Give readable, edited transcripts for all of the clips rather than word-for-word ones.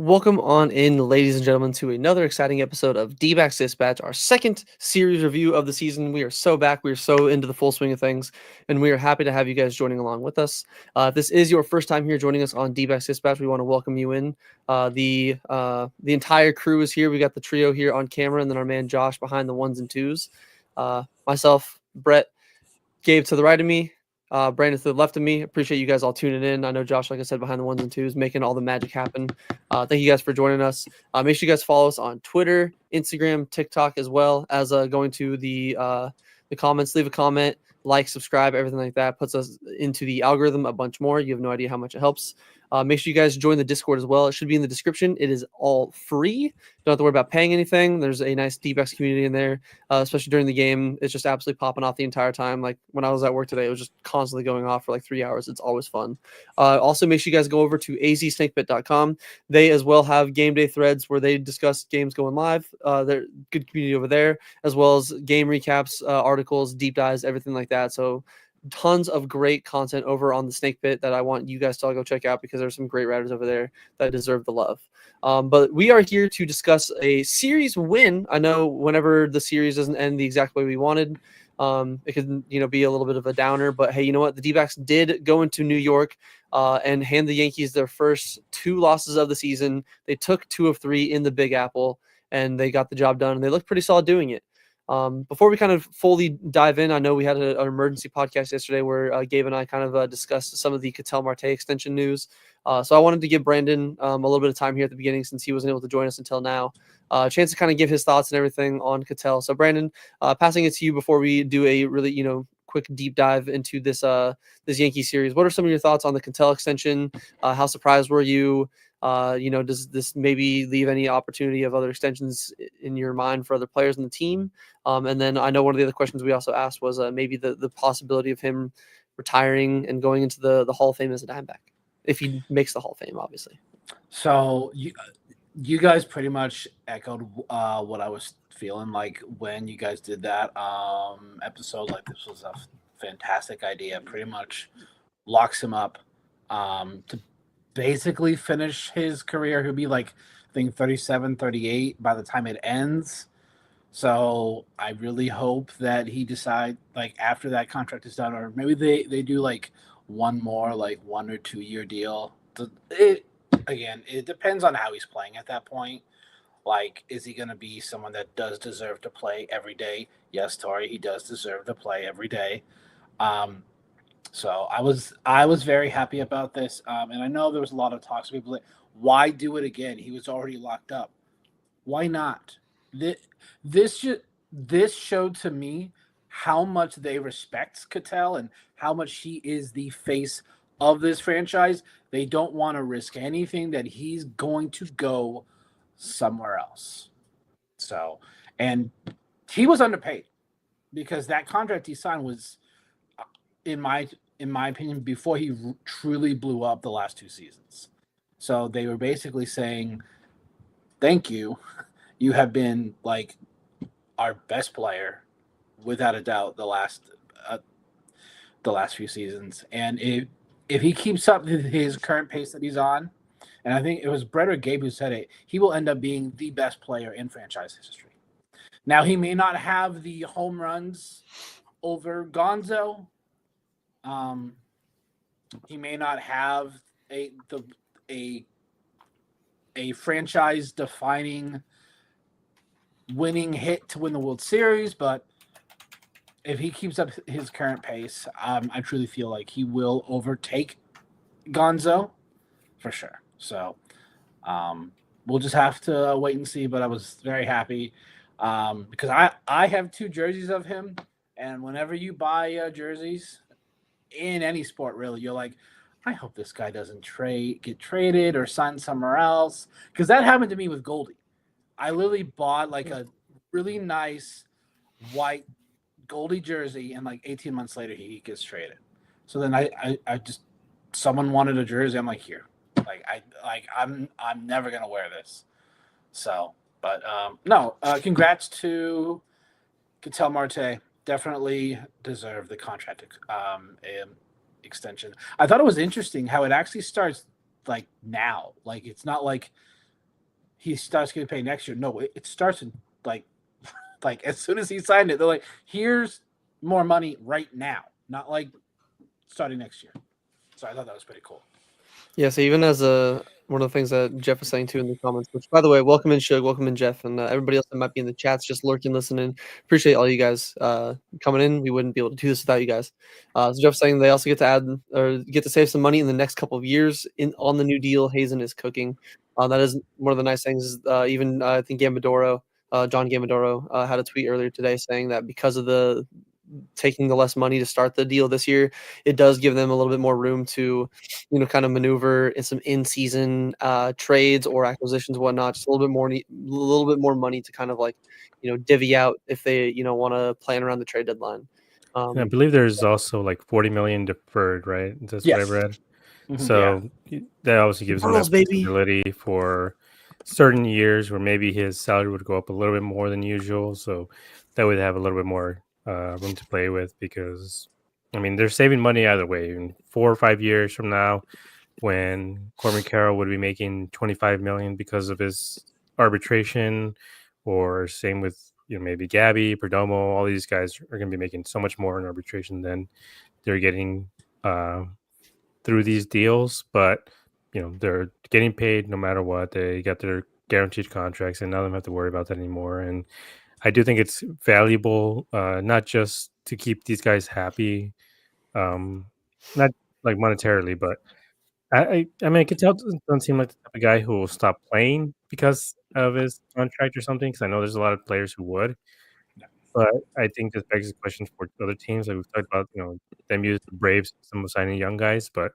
Welcome on in, ladies and gentlemen, to another exciting episode of D-Backs Dispatch, our second series review of the season. We are so back. We are so into the full swing of things, and we are happy to have you guys joining along with us. If this is your first time here joining us on D-Backs Dispatch, we want to welcome you in. The entire crew is here. We got the trio here on camera, and then our man Josh behind the ones and twos. Myself, Brett, Gabe to the right of me, Brandon to the left of me. Appreciate you guys all tuning in. I know Josh, like I said, behind the ones and twos, making all the magic happen. Thank you guys for joining us. Make sure you guys follow us on Twitter, Instagram, TikTok, as well as going to the comments. Leave a comment, like, subscribe, everything like that puts us into the algorithm a bunch more. You have no idea how much it helps. Make sure you guys join the Discord as well. It should be in the description. It is all free. Don't have to worry about paying anything. There's a nice D-Backs community in there, especially during the game. It's just absolutely popping off the entire time. Like when I was at work today, it was just constantly going off for like 3 hours. It's always fun. Also, make sure you guys go over to azsnakebit.com. They as well have game day threads where they discuss games going live. They're good community over there, as well as game recaps, articles, deep dives, everything like that. So tons of great content over on the Snake Pit that I want you guys to all go check out because there's some great writers over there that deserve the love. But we are here to discuss a series win. I know whenever the series doesn't end the exact way we wanted, it could be a little bit of a downer. But hey, you know what? The D-Backs did go into New York and hand the Yankees their first 2 losses of the season. They took 2 of 3 in the Big Apple, and they got the job done. And they looked pretty solid doing it. Before we kind of fully dive in, I know we had an emergency podcast yesterday where Gabe and I kind of discussed some of the Ketel Marte extension news. So I wanted to give Brandon a little bit of time here at the beginning since he wasn't able to join us until now. A chance to kind of give his thoughts and everything on Ketel. So Brandon, passing it to you before we do a really, quick deep dive into this Yankee series. What are some of your thoughts on the Ketel extension? How surprised were you? Does this maybe leave any opportunity of other extensions in your mind for other players in the team? And then I know one of the other questions we also asked was maybe the possibility of him retiring and going into the Hall of Fame as a Diamondback, if he makes the Hall of Fame, obviously. So you guys pretty much echoed what I was feeling like when you guys did that episode. Like, this was a fantastic idea. Pretty much locks him up to basically finish his career. He'll be like, I think 37, 38 by the time it ends. So I really hope that he decide, like, after that contract is done, or maybe they do like one more, like 1 or 2 year deal. It depends on how he's playing at that point. Like, is he going to be someone that does deserve to play every day? Yes, Tori, he does deserve to play every day. So I was very happy about this, and I know there was a lot of talks. People like, why do it again? He was already locked up. Why not? This showed to me how much they respect Ketel and how much he is the face of this franchise. They don't want to risk anything that he's going to go somewhere else. So, and he was underpaid because that contract he signed was, in my opinion, before he truly blew up the last 2 seasons. So they were basically saying, thank you. You have been like our best player without a doubt the last few seasons. And if he keeps up his current pace that he's on, and I think it was Brett or Gabe who said it, he will end up being the best player in franchise history. Now, he may not have the home runs over Gonzo. He may not have a franchise-defining winning hit to win the World Series, but if he keeps up his current pace, I truly feel like he will overtake Gonzo for sure. So we'll just have to wait and see, but I was very happy because I have 2 jerseys of him, and whenever you buy jerseys in any sport, really, you're like, I hope this guy doesn't get traded or sign somewhere else, because that happened to me with Goldie. I literally bought like a really nice white Goldie jersey, and like 18 months later he gets traded. So then I just, someone wanted a jersey. I'm like, here, I'm never gonna wear this. So, but congrats to Ketel Marte. Definitely deserve the contract extension. I thought it was interesting how it actually starts like now. Like, it's not like he starts getting paid next year. No, it starts in like as soon as he signed it, they're like, here's more money right now, not like starting next year. So I thought that was pretty cool. Yeah, so even as one of the things that Jeff was saying too in the comments, which by the way, welcome in Shug, welcome in Jeff, and everybody else that might be in the chats, just lurking, listening. Appreciate all you guys coming in. We wouldn't be able to do this without you guys. So Jeff's saying they also get to add or get to save some money in the next couple of years on the new deal. Hazen is cooking. That is one of the nice things. Even I think Gambadoro, John Gambadoro, had a tweet earlier today saying that because of the taking the less money to start the deal this year, it does give them a little bit more room to, kind of maneuver in some in-season trades or acquisitions, whatnot. Just a little bit more money to kind of like, divvy out if they, want to plan around the trade deadline. And I believe there's also like 40 million deferred, right? That's what I Yes. read. Mhm. So that obviously gives him that Pearls, baby. flexibility for certain years where maybe his salary would go up a little bit more than usual. So that would have a little bit more room to play with, because I mean they're saving money either way. In 4 or 5 years from now, when Corbin Carroll would be making 25 million because of his arbitration, or same with maybe Gabby, Perdomo, all these guys are going to be making so much more in arbitration than they're getting through these deals. But they're getting paid no matter what. They got their guaranteed contracts, and none of them have to worry about that anymore. And I do think it's valuable, not just to keep these guys happy, not like monetarily, but I mean, I could tell it doesn't seem like the type of guy who will stop playing because of his contract or something. Because I know there's a lot of players who would, but I think this begs the question for other teams. Like we've talked about, them use the Braves, some of signing young guys, but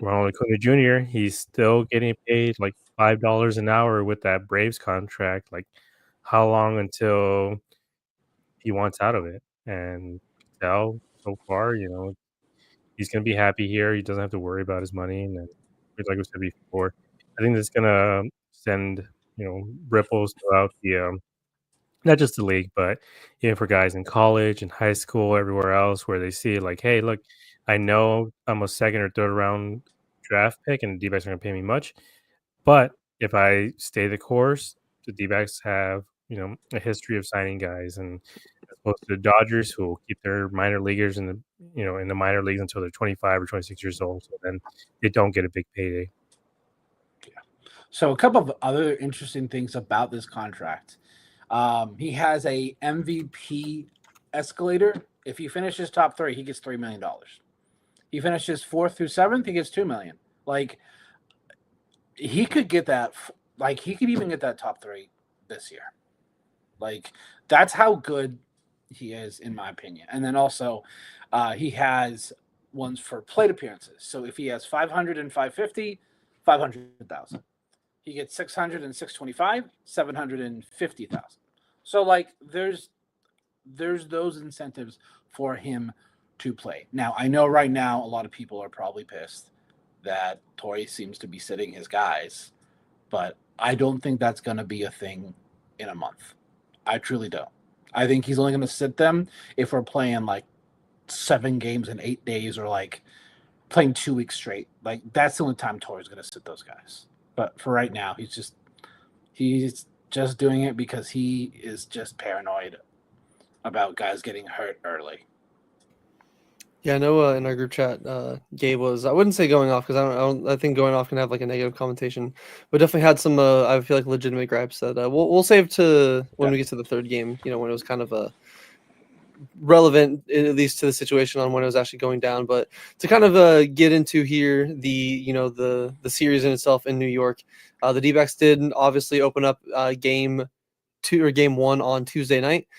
Ronald Acuna Jr., he's still getting paid like $5 an hour with that Braves contract. Like, how long until he wants out of it? And tell so far, he's gonna be happy here. He doesn't have to worry about his money, and then, like we said before, I think that's gonna send ripples throughout the not just the league, but even for guys in college and high school, everywhere else, where they see like, hey, look, I know I'm a second or third round draft pick, and the D-backs are gonna pay me much, but if I stay the course, the D-backs have a history of signing guys, and as opposed to the Dodgers, who will keep their minor leaguers in the minor leagues until they're 25 or 26 years old, so then they don't get a big payday. So a couple of other interesting things about this contract. He has a MVP escalator. If he finishes top 3, he gets $3 million. He finishes 4th through 7th, he gets $2 million. Like, he could get that. Like, he could even get that top 3 this year. Like, that's how good he is, in my opinion. And then also, he has ones for plate appearances. So if he has 500 and 550, 500,000. He gets 600 and 625, 750,000. So like there's those incentives for him to play. Now I know right now a lot of people are probably pissed that Torrey seems to be sitting his guys, but I don't think that's going to be a thing in a month. I truly don't. I think he's only going to sit them if we're playing like 7 games in 8 days, or like playing 2 weeks straight. Like that's the only time Torrey's going to sit those guys. But for right now, he's just doing it because he is just paranoid about guys getting hurt early. Yeah, I know in our group chat, Gabe was, I wouldn't say going off, because I think going off can have like a negative connotation, but definitely had some, I feel like legitimate gripes that we'll save to when we get to the third game, when it was kind of relevant, at least to the situation on when it was actually going down. But to kind of get into here, the series in itself in New York, the D-backs did obviously open up game 1 on Tuesday night.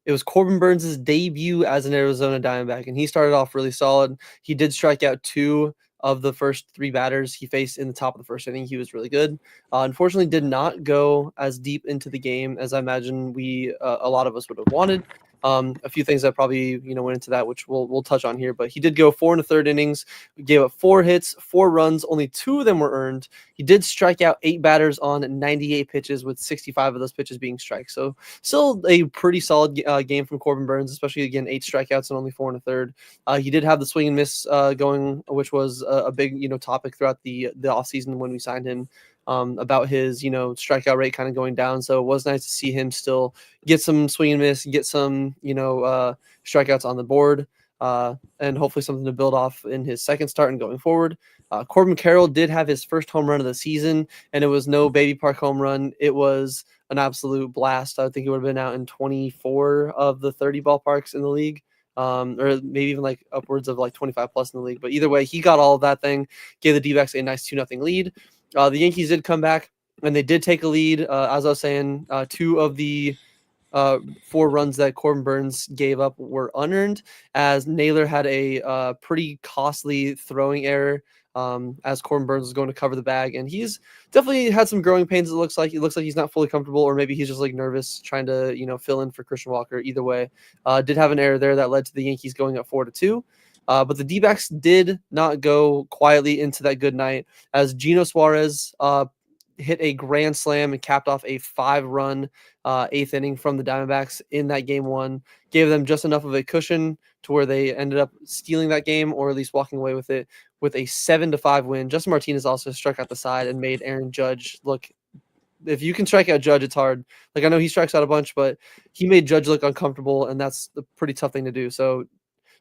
It was Corbin Burns' debut as an Arizona Diamondback, and he started off really solid. He did strike out 2 of the first 3 batters he faced in the top of the first inning. He was really good. Unfortunately, did not go as deep into the game as I imagine a lot of us would have wanted. A few things that probably went into that, which we'll touch on here. But he did go 4 1/3 innings, gave up 4 hits, 4 runs. Only 2 of them were earned. He did strike out 8 batters on 98 pitches, with 65 of those pitches being strikes. So still a pretty solid game from Corbin Burns, especially again 8 strikeouts and only 4 1/3. He did have the swing and miss going, which was a big topic throughout the offseason when we signed him. about his strikeout rate kind of going down. So it was nice to see him still get some swing and miss, get some strikeouts on the board, and hopefully something to build off in his second start and going forward. Corbin Carroll did have his first home run of the season, and it was no baby park home run. It was an absolute blast. I think it would have been out in 24 of the 30 ballparks in the league, or maybe even like upwards of like 25 plus in the league. But either way, he got all of that thing, gave the D-backs a nice 2-0 lead. The Yankees did come back, and they did take a lead. As I was saying, 2 of the 4 runs that Corbin Burnes gave up were unearned, as Naylor had a pretty costly throwing error as Corbin Burnes was going to cover the bag, and he's definitely had some growing pains. It looks like he's not fully comfortable, or maybe he's just like nervous trying to fill in for Christian Walker. Either way, did have an error there that led to the Yankees going up 4-2. But the D-backs did not go quietly into that good night, as Gino Suarez hit a grand slam and capped off a 5-run 8th inning from the Diamondbacks in that game 1. Gave them just enough of a cushion to where they ended up stealing that game, or at least walking away with it with a 7-5 win. Justin Martinez also struck out the side and made Aaron Judge look. If you can strike out Judge, it's hard. Like, I know he strikes out a bunch, but he made Judge look uncomfortable, and that's a pretty tough thing to do. So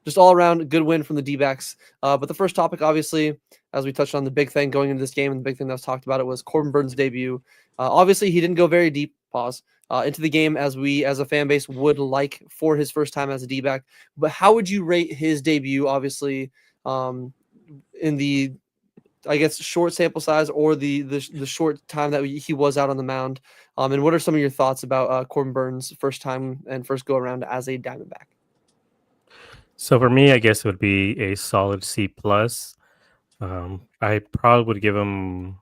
just all around good win from the D-backs. But the first topic, obviously, as we touched on, the big thing going into this game, and the big thing that was talked about, it was Corbin Burnes' debut. Obviously, he didn't go very deep, into the game as we, as a fan base, would like for his first time as a D-back. But how would you rate his debut, obviously, in the, I guess, short sample size, or the short time that he was out on the mound? And what are some of your thoughts about Corbin Burnes' first time and first go-around as a Diamondback? So for me, I guess it would be a solid C plus. I probably would give him,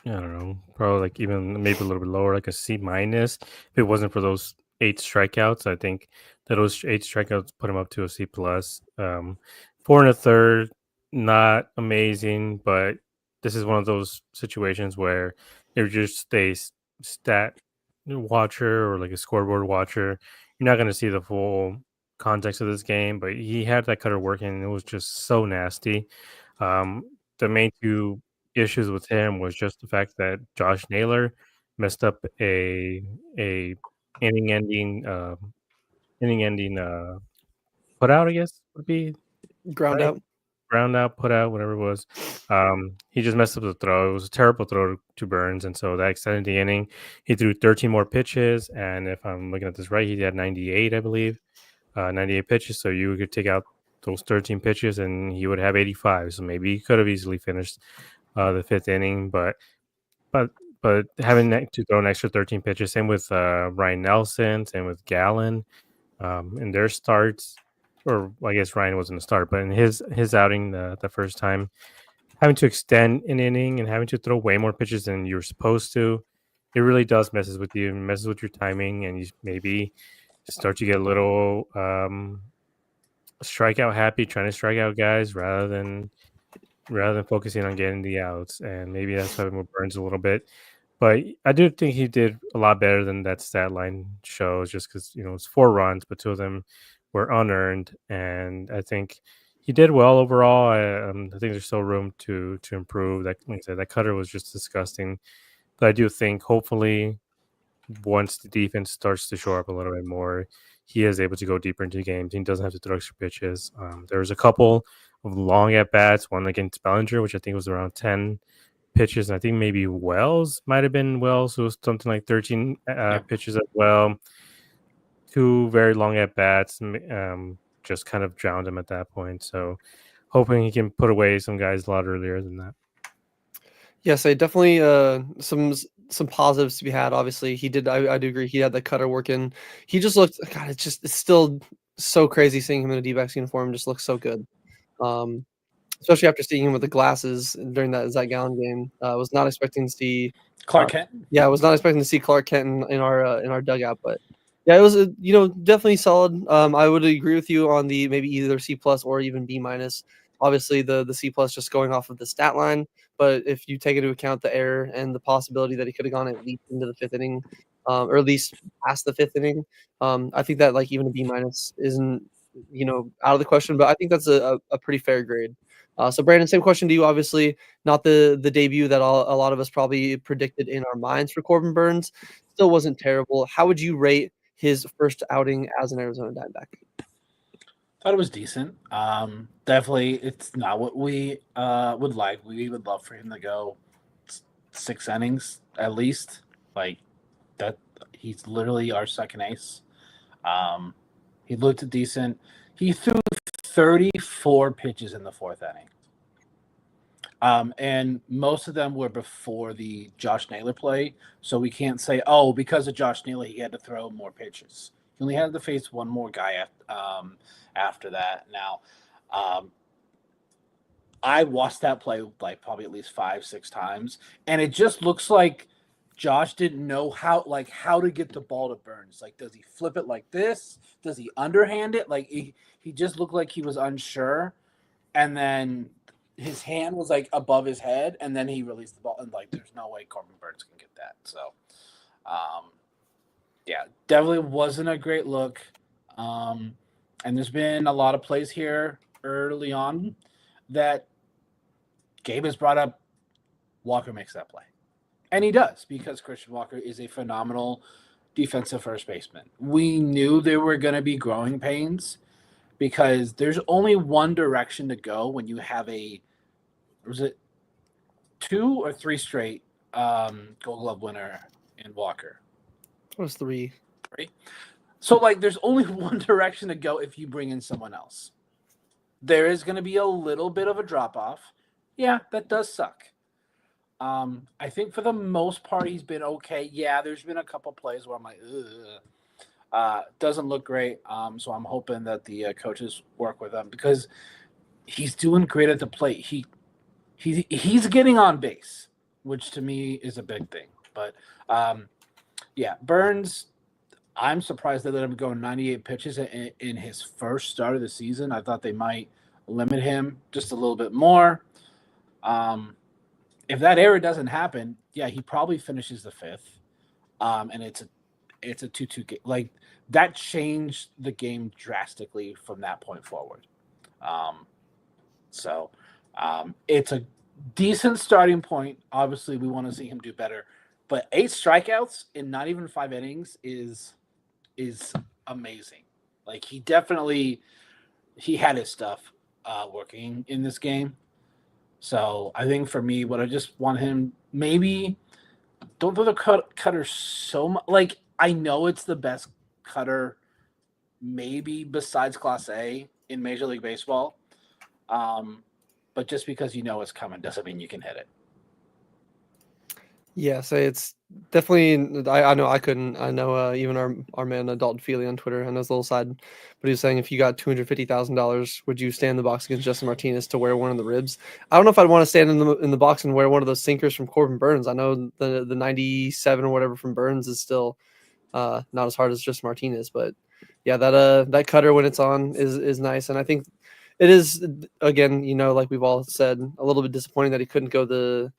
I don't know, probably like even maybe a little bit lower, like a C minus. If it wasn't for those 8 strikeouts, I think that those 8 strikeouts put him up to a C plus. 4 1/3, not amazing, but this is one of those situations where if you're just a stat watcher or like a scoreboard watcher, you're not going to see the full context of this game. But he had that cutter working, and it was just so nasty. The main 2 issues with him was just the fact that Josh Naylor messed up a inning ending put out, I guess would be Ground right? out. Ground out, put out, whatever it was. He just messed up the throw. It was a terrible throw to Burns, and so that extended the inning. He threw 13 more pitches, and if I'm looking at this right, he had 98, I believe, 98 pitches. So you could take out those 13 pitches, and he would have 85. So maybe he could have easily finished the 5th inning, but having to throw an extra 13 pitches, same with Ryan Nelson, same with Gallen, in their starts, or I guess Ryan wasn't a start, but in his outing the first time, having to extend an inning and having to throw way more pitches than you're supposed to, it really does messes with you, messes with your timing, and you maybe start to get a little strikeout happy, trying to strike out guys rather than focusing on getting the outs, and maybe that's why it burns a little bit. But I do think he did a lot better than that stat line shows, just because it's 4 runs, but 2 of them were unearned, and I think he did well overall. I think there's still room to improve. That, like I said, that cutter was just disgusting. But I do think hopefully once the defense starts to show up a little bit more, he is able to go deeper into games. He doesn't have to throw extra pitches. There was a couple of long at bats, one against Bellinger, which I think was around 10 pitches. And I think maybe Wells might have been Wells, who was something like 13 pitches as well. 2 very long at bats, just kind of drowned him at that point. So hoping he can put away some guys a lot earlier than that. Yes, I definitely some positives to be had. Obviously, he did. I do agree. He had the cutter working. He just looked. God, it's still so crazy seeing him in a D-backs uniform. Just looks so good. Especially after seeing him with the glasses during that Zach Gallen game. I was not expecting to see Clark Kent. Yeah, I was not expecting to see Clark Kent in our dugout, but yeah, it was definitely solid. I would agree with you on the maybe either C plus or even B minus. Obviously, the C plus just going off of the stat line, but if you take into account the error and the possibility that he could have gone at least into the 5th inning, or at least past the 5th inning, I think that like even a B minus isn't out of the question. But I think that's a pretty fair grade. So Brandon, same question to you. Obviously, not the debut that a lot of us probably predicted in our minds for Corbin Burns. Still wasn't terrible. How would you rate his first outing as an Arizona Diamondback? Thought it was decent. Definitely, it's not what we would like. We would love for him to go 6 innings at least. Like that, he's literally our second ace. He looked decent. He threw 34 pitches in the fourth inning. And most of them were before the Josh Naylor play. So we can't say, oh, because of Josh Naylor, he had to throw more pitches. He only had to face one more guy after that. Now, I watched that play like probably at least 5-6 times, and it just looks like Josh didn't know how to get the ball to Burns. Like, does he flip it like this? Does he underhand it? Like he just looked like he was unsure, and then his hand was like above his head, and then he released the ball, and like there's no way Corbin Burns can get that. So, yeah, definitely wasn't a great look. And there's been a lot of plays here early on that Gabe has brought up. Walker makes that play. And he does, because Christian Walker is a phenomenal defensive first baseman. We knew there were going to be growing pains because there's only one direction to go when you have was it 2 or 3 straight Gold Glove winner in Walker? It was 3. 3. So, like, there's only one direction to go if you bring in someone else. There is going to be a little bit of a drop-off. Yeah, that does suck. I think for the most part, he's been okay. Yeah, there's been a couple plays where I'm like, ugh. Doesn't look great. So I'm hoping that the coaches work with him because he's doing great at the plate. He's getting on base, which to me is a big thing. But, yeah, Burns, I'm surprised they let him go 98 pitches in his first start of the season. I thought they might limit him just a little bit more. If that error doesn't happen, yeah, he probably finishes the 5th. And it's a 2-2 game. Like, that changed the game drastically from that point forward. So it's a decent starting point. Obviously, we want to see him do better. But 8 strikeouts in not even 5 innings is amazing. Like, he had his stuff working in this game. So I think for me, what I just want him, maybe don't throw the cutter so much. Like, I know it's the best cutter maybe besides Class A in Major League Baseball. But just because you know it's coming doesn't mean you can hit it. Yeah, so it's definitely. I know I couldn't. I know even our man Dalton Feely on Twitter. I know it's a little side, but he was saying if you got $250,000, would you stand in the box against Justin Martinez to wear one of the ribs? I don't know if I'd want to stand in the box and wear one of those sinkers from Corbin Burns. I know the 97 or whatever from Burns is still not as hard as Justin Martinez, but yeah, that cutter when it's on is nice, and I think it is, again, like we've all said, a little bit disappointing that he couldn't go the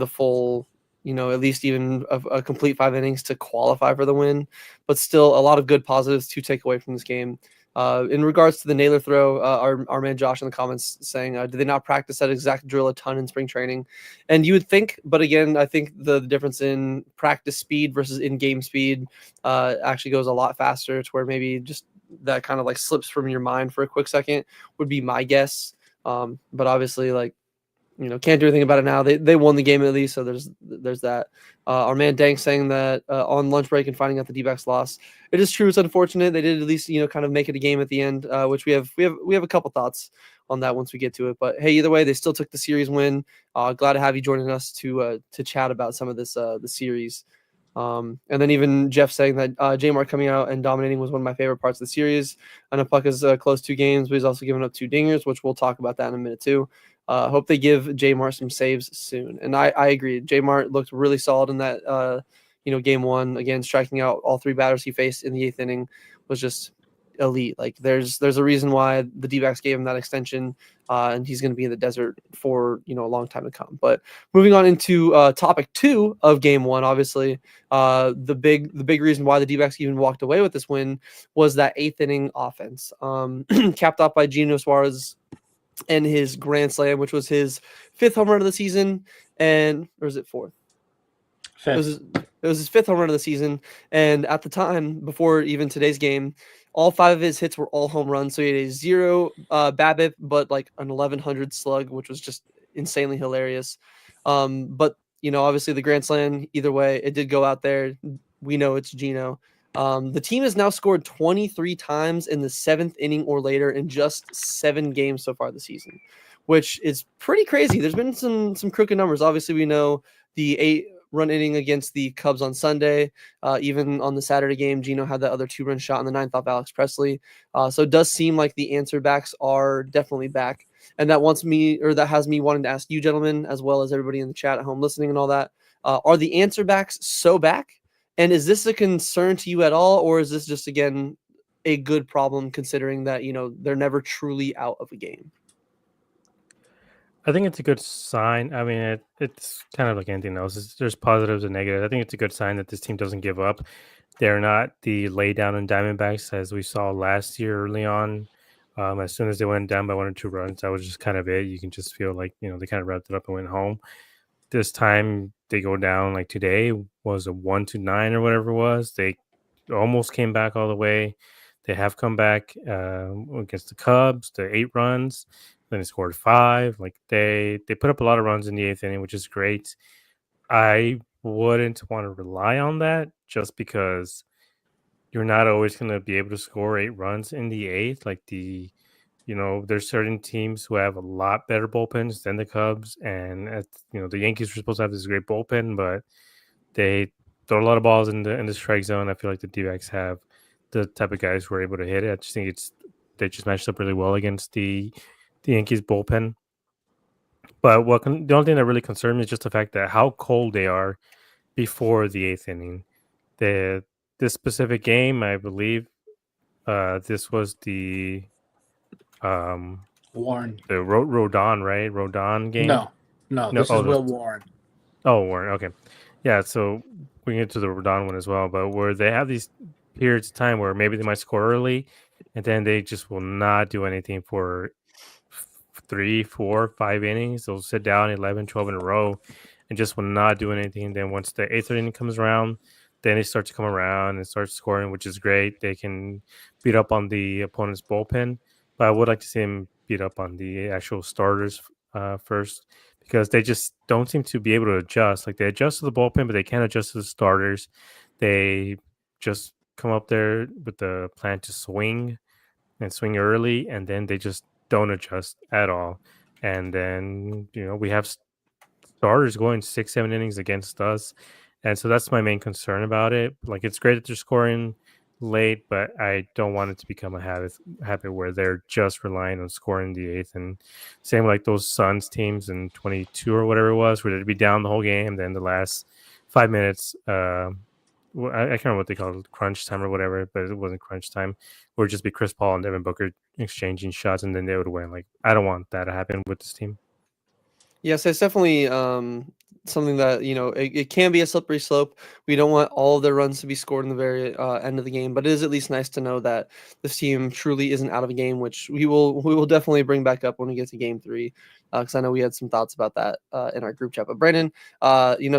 full, at least even a complete 5 innings to qualify for the win, but still a lot of good positives to take away from this game. In regards to the Naylor throw, our man Josh in the comments saying, did they not practice that exact drill a ton in spring training? And you would think, but again, I think the difference in practice speed versus in-game speed actually goes a lot faster, to where maybe just that kind of like slips from your mind for a quick second would be my guess. But obviously, like, can't do anything about it now. They won the game at least, so there's that. Our man Dank saying that on lunch break and finding out the D-backs lost. It is true. It's unfortunate. They did at least kind of make it a game at the end, which we have a couple thoughts on that once we get to it. But hey, either way, they still took the series win. Glad to have you joining us to chat about some of this the series. And then even Jeff saying that J-Mark coming out and dominating was one of my favorite parts of the series. I know Puck has closed 2 games, but he's also given up 2 dingers, which we'll talk about that in a minute too. Hope they give J-Mart some saves soon. And I agree. J-Mart looked really solid in that, game 1. Again, striking out all 3 batters he faced in the 8th inning was just elite. Like, there's a reason why the D-backs gave him that extension, and he's going to be in the desert for, a long time to come. But moving on into topic 2 of game 1, obviously, the big reason why the D-backs even walked away with this win was that 8th inning offense, capped off by Gino Suarez and his grand slam, which was his 5th home run of the season, or is it 4th? It was his 5th home run of the season, and at the time, before even today's game, all 5 of his hits were all home runs. So he had a 0 BABIP, but like an 1100 slug, which was just insanely hilarious. But obviously the grand slam, either way, it did go out there. We know it's Gino. The team has now scored 23 times in the 7th inning or later in just 7 games so far this season, which is pretty crazy. There's been some crooked numbers. Obviously, we know the 8-run inning against the Cubs on Sunday. Even on the Saturday game, Gino had that other 2-run shot in the 9th off Alex Presley. So it does seem like the answer backs are definitely back. And that has me wanting to ask you gentlemen, as well as everybody in the chat at home listening and all that, are the answer backs so back? And is this a concern to you at all? Or is this just, again, a good problem considering that, they're never truly out of a game? I think it's a good sign. I mean, it's kind of like anything else. There's positives and negatives. I think it's a good sign that this team doesn't give up. They're not the lay down in Diamondbacks as we saw last year early on. As soon as they went down by 1 or 2 runs, that was just kind of it. You can just feel like, they kind of wrapped it up and went home. This time they go down, like today was a 1-9 or whatever it was. They almost came back all the way. They have come back against the Cubs, the 8 runs. Then they scored 5. Like they put up a lot of runs in the 8th inning, which is great. I wouldn't want to rely on that just because you're not always going to be able to score 8 runs in the 8th. Like there's certain teams who have a lot better bullpens than the Cubs, and the Yankees were supposed to have this great bullpen, but they throw a lot of balls in the strike zone. I feel like the D-backs have the type of guys who are able to hit it. I just think they just matched up really well against the Yankees bullpen. But the only thing that really concerned me is just the fact that how cold they are before the 8th inning. This specific game, I believe, this was the Warren. The Rodon, right? Rodon game? No. This is Will Warren. Oh, Warren. Okay. Yeah, so we can get to the Rodon one as well, but where they have these periods of time where maybe they might score early and then they just will not do anything for 3, 4, 5 innings. They'll sit down 11, 12 in a row and just will not do anything. Then once the 8th inning comes around, then they start to come around and start scoring, which is great. They can beat up on the opponent's bullpen, but I would like to see him beat up on the actual starters first, because they just don't seem to be able to adjust. Like they adjust to the bullpen, but they can't adjust to the starters. They just come up there with the plan to swing early, and then they just don't adjust at all. And then we have starters going 6-7 innings against us, and so that's my main concern about it. Like it's great that they're scoring late, but I don't want it to become a habit where they're just relying on scoring the 8th. And same like those Suns teams in 22 or whatever it was, where they'd be down the whole game, then the last 5 minutes, I can't remember what they call it, crunch time or whatever, but it wasn't crunch time. It would just be Chris Paul and Devin Booker exchanging shots, and then they would win. Like I don't want that to happen with this team. Yes, it's definitely something that, it can be a slippery slope. We don't want all of their runs to be scored in the very end of the game, but it is at least nice to know that this team truly isn't out of a game, which we will definitely bring back up when we get to game 3, because I know we had some thoughts about that in our group chat. But Brandon,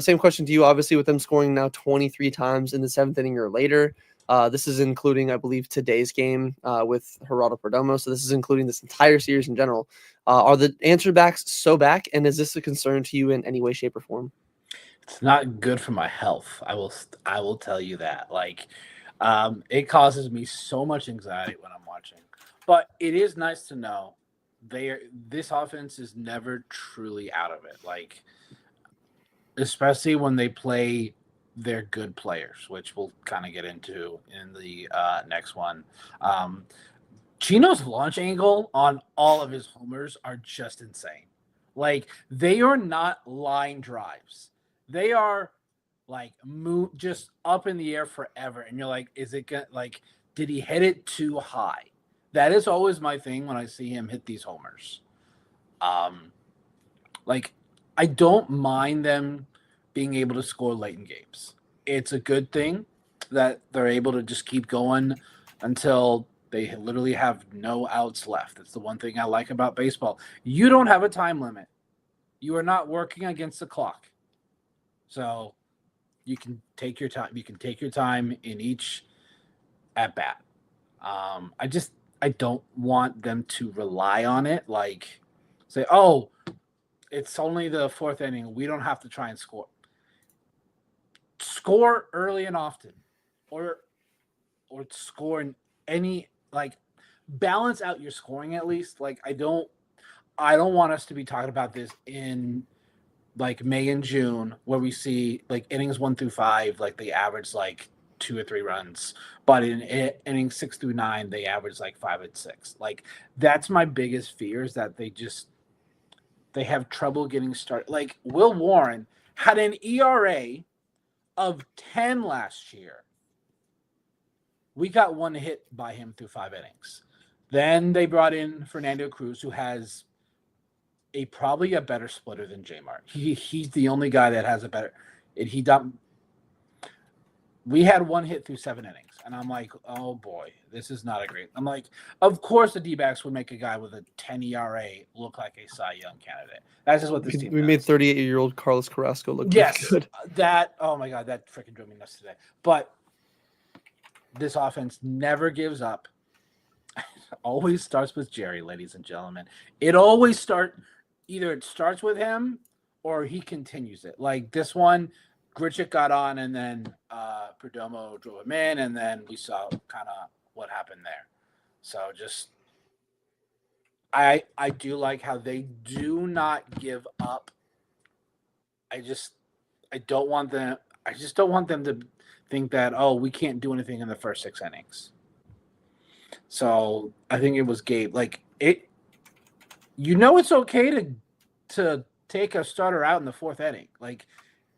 same question to you. Obviously, with them scoring now 23 times in the 7th inning or later, this is including, I believe, today's game with Geraldo Perdomo. So this is including this entire series in general. Are the answer backs so back, and is this a concern to you in any way, shape, or form? It's not good for my health. I will tell you that. Like, it causes me so much anxiety when I'm watching. But it is nice to know this offense is never truly out of it. Like, especially when they play their good players, which we'll kind of get into in the next one. Chino's launch angle on all of his homers are just insane. Like, they are not line drives. They are like just up in the air forever. And you're like, did he hit it too high? That is always my thing when I see him hit these homers. I don't mind them being able to score late in games. It's a good thing that they're able to just keep going until They literally have no outs left. That's the one thing I like about baseball. You don't have a time limit. You are not working against the clock. So you can take your time. You can take your time in each at bat. I don't want them to rely on it. Like say, oh, it's only the fourth inning. We don't have to try and score. Score early and often, or score in any, like, balance out your scoring at least. Like I don't want us to be talking about this in like May and June where we see like innings 1 through 5, like they average like 2 or 3 runs, but in innings 6 through 9 they average like 5 and 6. Like that's my biggest fear, is that they have trouble getting started. Like Will Warren had an ERA of 10 last year. We got 1 hit by him through 5 innings. Then they brought in Fernando Cruz, who has probably a better splitter than J-Mart. He's the only guy that has a better. We had 1 hit through 7 innings, and I'm like, oh boy, this is not a great. I'm like, of course the D-backs would make a guy with a 10 ERA look like a Cy Young candidate. That's just what this team. We does. made 38-year-old Carlos Carrasco look yes, good. That, oh my god, that freaking drove me nuts today. But this offense never gives up. Always starts with Jerry, ladies and gentlemen. It starts with him or he continues it. Like this one, Grichuk got on, and then Perdomo drove him in, and then we saw kind of what happened there. So just I do like how they do not give up. I just don't want them to think that, oh, we can't do anything in the first 6 innings. So I think it was Gabe. Like it, it's okay to take a starter out in the 4th inning. Like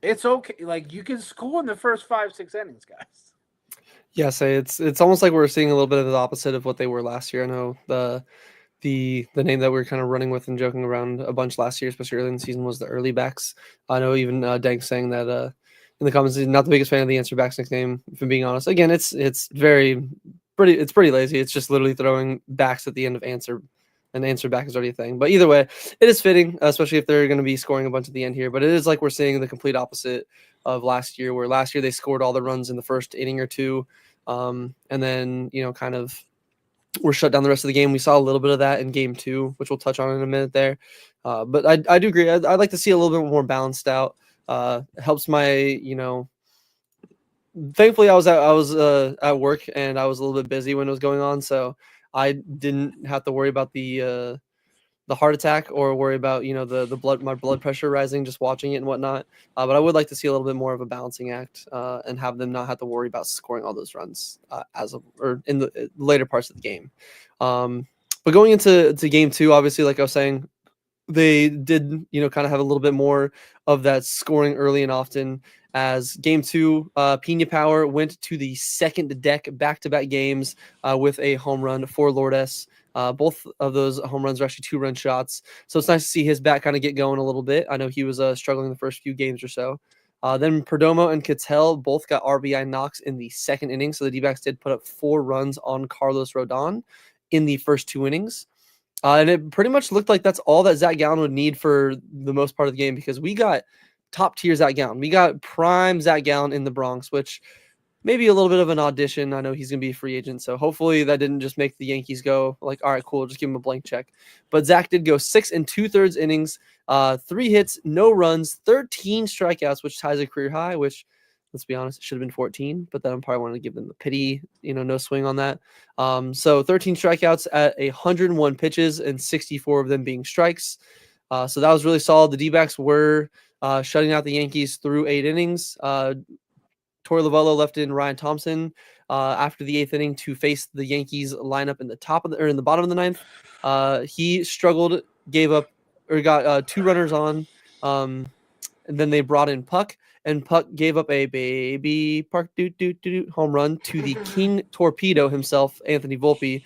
it's okay. Like you can score in the first 5-6 innings, guys. Yeah, it's almost like we're seeing a little bit of the opposite of what they were last year. I know the name that we were kind of running with and joking around a bunch last year, especially early in the season, was the early backs. I know even Dank saying that in the comments he's not the biggest fan of the answer backs nickname, if I'm being honest. Again, it's pretty lazy. It's just literally throwing backs at the end of answer, and answer back is already a thing. But either way, it is fitting, especially if they're going to be scoring a bunch at the end here. But it is like we're seeing the complete opposite of last year, where last year they scored all the runs in the first inning or two, and then kind of were shut down the rest of the game. We saw a little bit of that in game 2, which we'll touch on in a minute there. But I do agree. I'd like to see a little bit more balanced out. Helps my, thankfully I was at work and I was a little bit busy when it was going on, so I didn't have to worry about the heart attack or worry about my blood pressure rising just watching it and whatnot. But I would like to see a little bit more of a balancing act and have them not have to worry about scoring all those runs or in the later parts of the game. But going into game 2, obviously, like I was saying, they did kind of have a little bit more of that scoring early and often. As game 2, Pina Power went to the second deck back-to-back games with a home run for Lourdes. Both of those home runs are actually 2-run shots. So it's nice to see his bat kind of get going a little bit. I know he was struggling the first few games or so. Then Perdomo and Cattell both got RBI knocks in the second inning. So the D-backs did put up 4 runs on Carlos Rodon in the first 2 innings. And it pretty much looked like that's all that Zach Gallen would need for the most part of the game, because we got top tier Zach Gallen. We got prime Zach Gallen in the Bronx, which maybe a little bit of an audition. I know he's going to be a free agent, so hopefully that didn't just make the Yankees go like, all right, cool, just give him a blank check. But Zach did go 6 2/3 innings, 3 hits, no runs, 13 strikeouts, which ties a career high, which, let's be honest, it should have been 14, but then I'm probably wanting to give them the pity, no swing on that. So 13 strikeouts at 101 pitches and 64 of them being strikes. So that was really solid. The D-backs were shutting out the Yankees through 8 innings. Torey Lovello left in Ryan Thompson after the 8th inning to face the Yankees lineup in the bottom of the 9th. He struggled, gave up, or got 2 runners on, and then they brought in Puck, and Puck gave up a baby park home run to the King Torpedo himself, Anthony Volpe,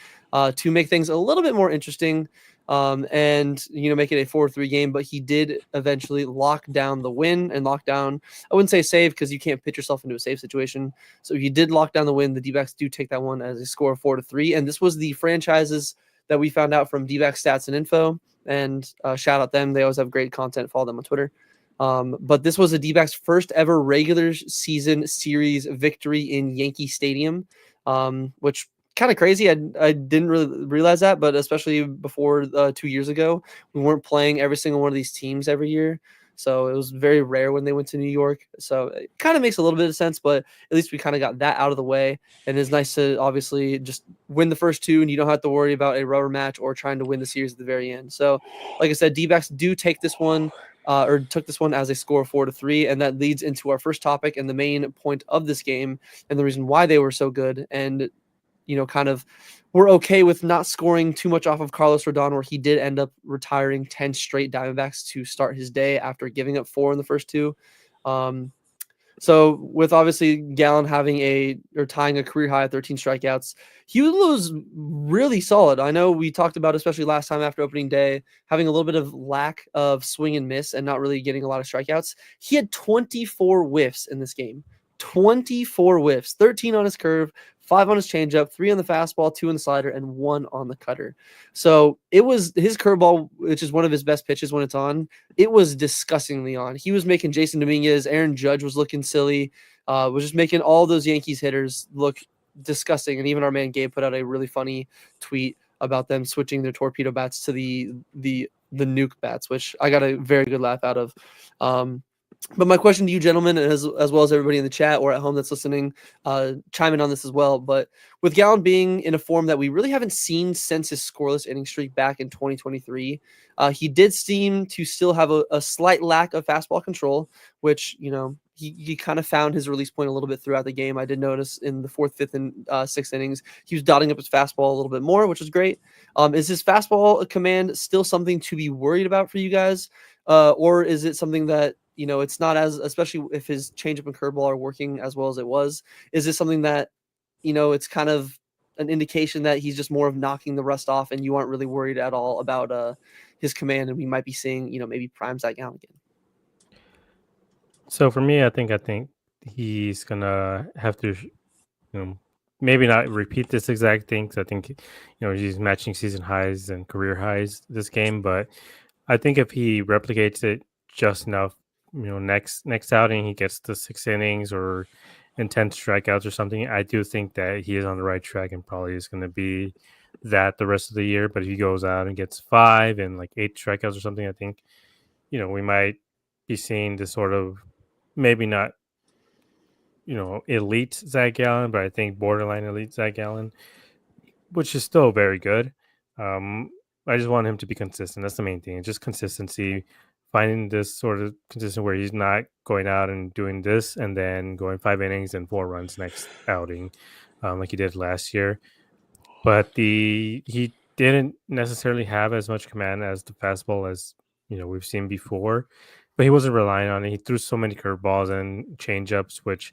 to make things a little bit more interesting. and make it a 4-3 game. But he did eventually lock down the win and lock down. I wouldn't say save because you can't pitch yourself into a save situation. So he did lock down the win. The D-backs do take that one as a score of 4-3, and this was the franchises that we found out from D-backs Stats and Info. And shout out them; they always have great content. Follow them on Twitter. But this was the D-backs' first ever regular season series victory in Yankee Stadium, which kind of crazy. I didn't really realize that, but especially before 2 years ago, we weren't playing every single one of these teams every year. So it was very rare when they went to New York. So it kind of makes a little bit of sense, but at least we kind of got that out of the way. And it's nice to obviously just win the first two, and you don't have to worry about a rubber match or trying to win the series at the very end. So, like I said, D-backs do take this one. Or took this one as a score of 4-3, and that leads into our first topic and the main point of this game, and the reason why they were so good, and kind of we're okay with not scoring too much off of Carlos Rodon, where he did end up retiring 10 straight Diamondbacks to start his day after giving up 4 in the first 2. So with obviously Gallen tying a career high at 13 strikeouts, he was really solid. I know we talked about, especially last time after opening day, having a little bit of lack of swing and miss and not really getting a lot of strikeouts. He had 24 whiffs in this game. 24 whiffs, 13 on his curve, 5 on his changeup, 3 on the fastball, 2 on the slider, and 1 on the cutter. So it was his curveball, which is one of his best pitches when it's on. It was disgustingly on. He was making Jason Dominguez, Aaron Judge was looking silly, was just making all those Yankees hitters look disgusting. And even our man Gabe put out a really funny tweet about them switching their torpedo bats to the nuke bats, which I got a very good laugh out of. But my question to you, gentlemen, as well as everybody in the chat or at home that's listening, chime in on this as well. But with Gallen being in a form that we really haven't seen since his scoreless inning streak back in 2023, he did seem to still have a slight lack of fastball control, which, he kind of found his release point a little bit throughout the game. I did notice in the 4th, 5th, and 6th innings, he was dotting up his fastball a little bit more, which was great. Is his fastball command still something to be worried about for you guys? Or is it something that, it's not as, especially if his changeup and curveball are working as well as it was, is this something that, it's kind of an indication that he's just more of knocking the rust off and you aren't really worried at all about his command, and we might be seeing, maybe prime Zach Gallen again? So for me, I think he's gonna have to, maybe not repeat this exact thing, because I think, he's matching season highs and career highs this game. But I think if he replicates it just enough, next outing he gets the 6 innings or 10 strikeouts or something, I do think that he is on the right track and probably is going to be that the rest of the year. But if he goes out and gets 5 and like 8 strikeouts or something, I think, we might be seeing this sort of, maybe not, elite Zach Gallen, but I think borderline elite Zach Gallen, which is still very good. I just want him to be consistent. That's the main thing. Just consistency, finding this sort of consistent where he's not going out and doing this and then going 5 innings and 4 runs next outing, like he did last year. But he didn't necessarily have as much command as the fastball as we've seen before, but he wasn't relying on it. He threw so many curveballs and changeups, which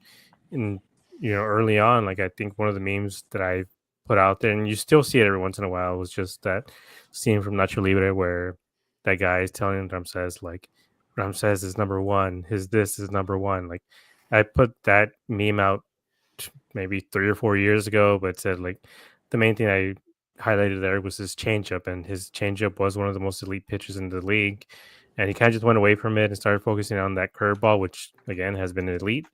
early on, like I think one of the memes that I put out there, and you still see it every once in a while, was just that scene from Nacho Libre where that guy is telling Ramses, like, Ramses is number 1, this is number 1. Like, I put that meme out maybe 3 or 4 years ago, but said, like, the main thing I highlighted there was his changeup, and his changeup was one of the most elite pitches in the league. And he kind of just went away from it and started focusing on that curveball, which again has been elite.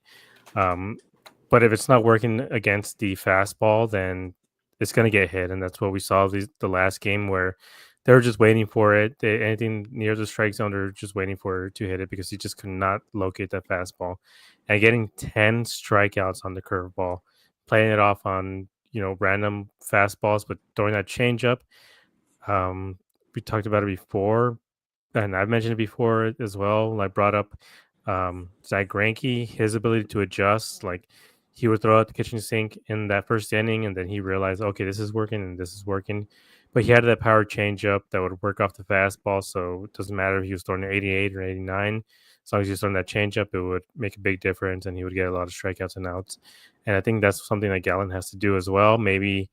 But if it's not working against the fastball, then it's going to get hit. And that's what we saw the last game, where they were just waiting for it. Anything near the strike zone, they're just waiting for it to hit it because he just could not locate that fastball. And getting 10 strikeouts on the curveball, playing it off on random fastballs, but throwing that changeup. We talked about it before, and I've mentioned it before as well. I brought up Zach Greinke, his ability to adjust. Like, he would throw out the kitchen sink in that first inning, and then he realized, okay, this is working and this is working. But he had that power changeup that would work off the fastball, so it doesn't matter if he was throwing 88 or 89. As long as he was throwing that changeup, it would make a big difference, and he would get a lot of strikeouts and outs. And I think that's something that Gallen has to do as well. Maybe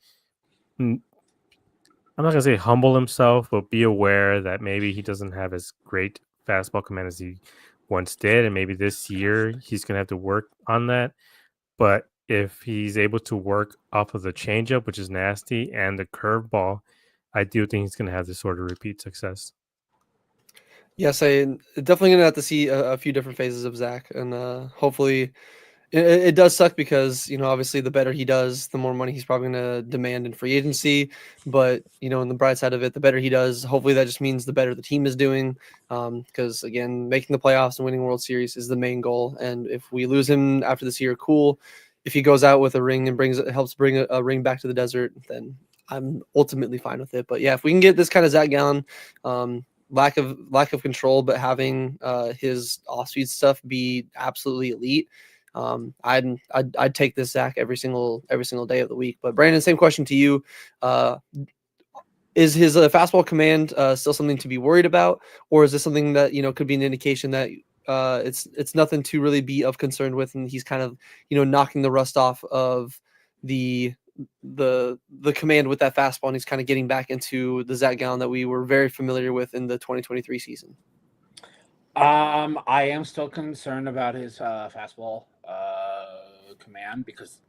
I'm not gonna say humble himself, but be aware that maybe he doesn't have as great fastball command as he once did, and maybe this year he's gonna have to work on that. But if he's able to work off of the changeup, which is nasty, and the curveball, I do think he's gonna have this sort of repeat success. Yes, I definitely gonna have to see a few different phases of Zach, and hopefully it does suck because, obviously the better he does, the more money he's probably gonna demand in free agency. But, on the bright side of it, the better he does, hopefully that just means the better the team is doing. Because again, making the playoffs and winning World Series is the main goal. And if we lose him after this year, cool. If he goes out with a ring and helps bring a ring back to the desert, then I'm ultimately fine with it. But yeah, if we can get this kind of Zach Gallen, lack of control, but having his off-speed stuff be absolutely elite. I'd take this Zach every single day of the week. But Brandon, same question to you. Is his fastball command still something to be worried about, or is this something that could be an indication that it's nothing to really be of concern with, and he's kind of knocking the rust off of the command with that fastball, and he's kind of getting back into the Zach Gallen that we were very familiar with in the 2023 season? I am still concerned about his fastball command because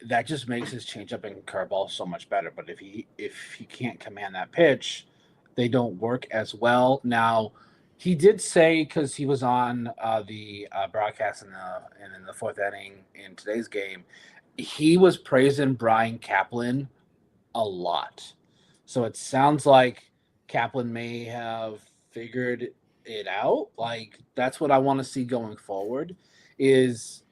that just makes his changeup and curveball so much better. But if he can't command that pitch, they don't work as well. Now, he did say, because he was on the broadcast in the fourth inning in today's game, he was praising Brian Kaplan a lot. So it sounds like Kaplan may have figured it out. Like, that's what I want to see going forward. Is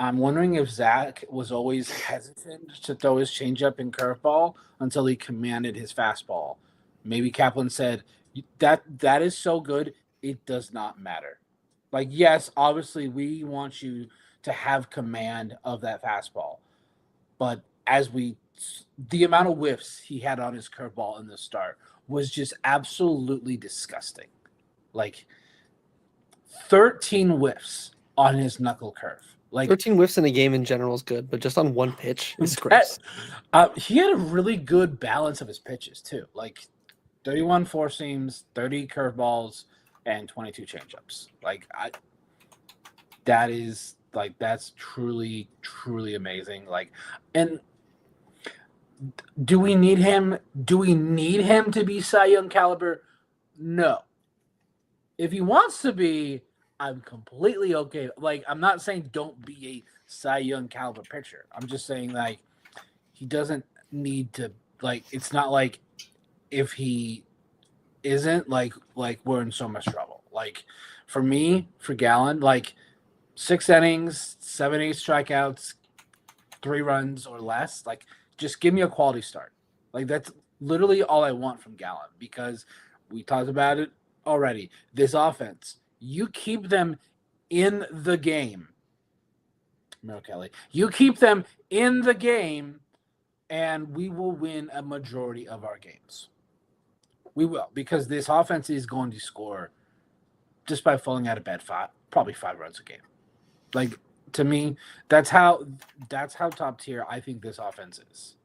I'm wondering if Zach was always hesitant to throw his changeup and curveball until he commanded his fastball. Maybe Kaplan said that is so good, it does not matter. Like, yes, obviously we want you to have command of that fastball, but the amount of whiffs he had on his curveball in the start was just absolutely disgusting. Like 13 whiffs on his knuckle curve. Like 13 whiffs in a game in general is good, but just on one pitch is gross. He had a really good balance of his pitches too. Like 31 four seams, 30 curveballs, and 22 changeups. That's truly, truly amazing. And do we need him? Do we need him to be Cy Young caliber? No. If he wants to be, I'm completely okay. Like, I'm not saying don't be a Cy Young caliber pitcher. I'm just saying, like, he doesn't need to, like, it's not like if he isn't, like we're in so much trouble. Like, for me, for Gallen, like 6 innings, 7-8 strikeouts, 3 runs or less, like, just give me a quality start. Like, that's literally all I want from Gallen, because we talked about it already. This offense, you keep them in the game. Merrill Kelly, you keep them in the game, and we will win a majority of our games. We will, because this offense is going to score just by falling out of bed probably 5 runs a game. Like, to me, that's how top tier I think this offense is.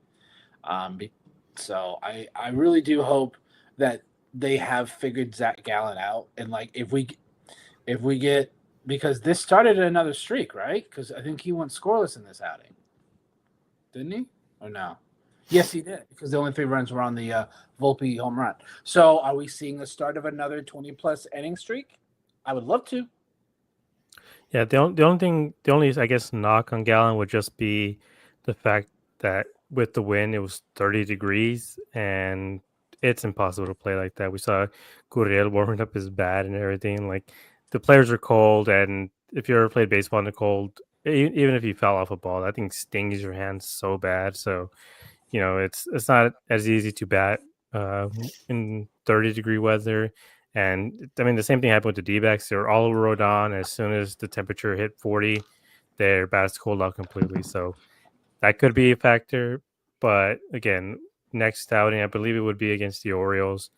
So I really do hope that they have figured Zach Gallen out, and like if we get, because this started another streak, right? Because I think he went scoreless in this outing, didn't he? Or no? Yes, he did, because the only 3 runs were on the Volpe home run. So are we seeing the start of another 20-plus inning streak? I would love to. Yeah, the only I guess knock on Gallen would just be the fact that with the wind it was 30 degrees and it's impossible to play like that. We saw Gurriel warming up his bat and everything. Like, the players are cold, and if you ever played baseball in the cold, even if you fell off a ball, that thing stings your hands so bad. So it's not as easy to bat in 30-degree weather. And I mean, the same thing happened with the D-backs. They're all over Rodon. As soon as the temperature hit 40, their bats cooled out completely. So that could be a factor. But again, next outing, I believe it would be against the Orioles.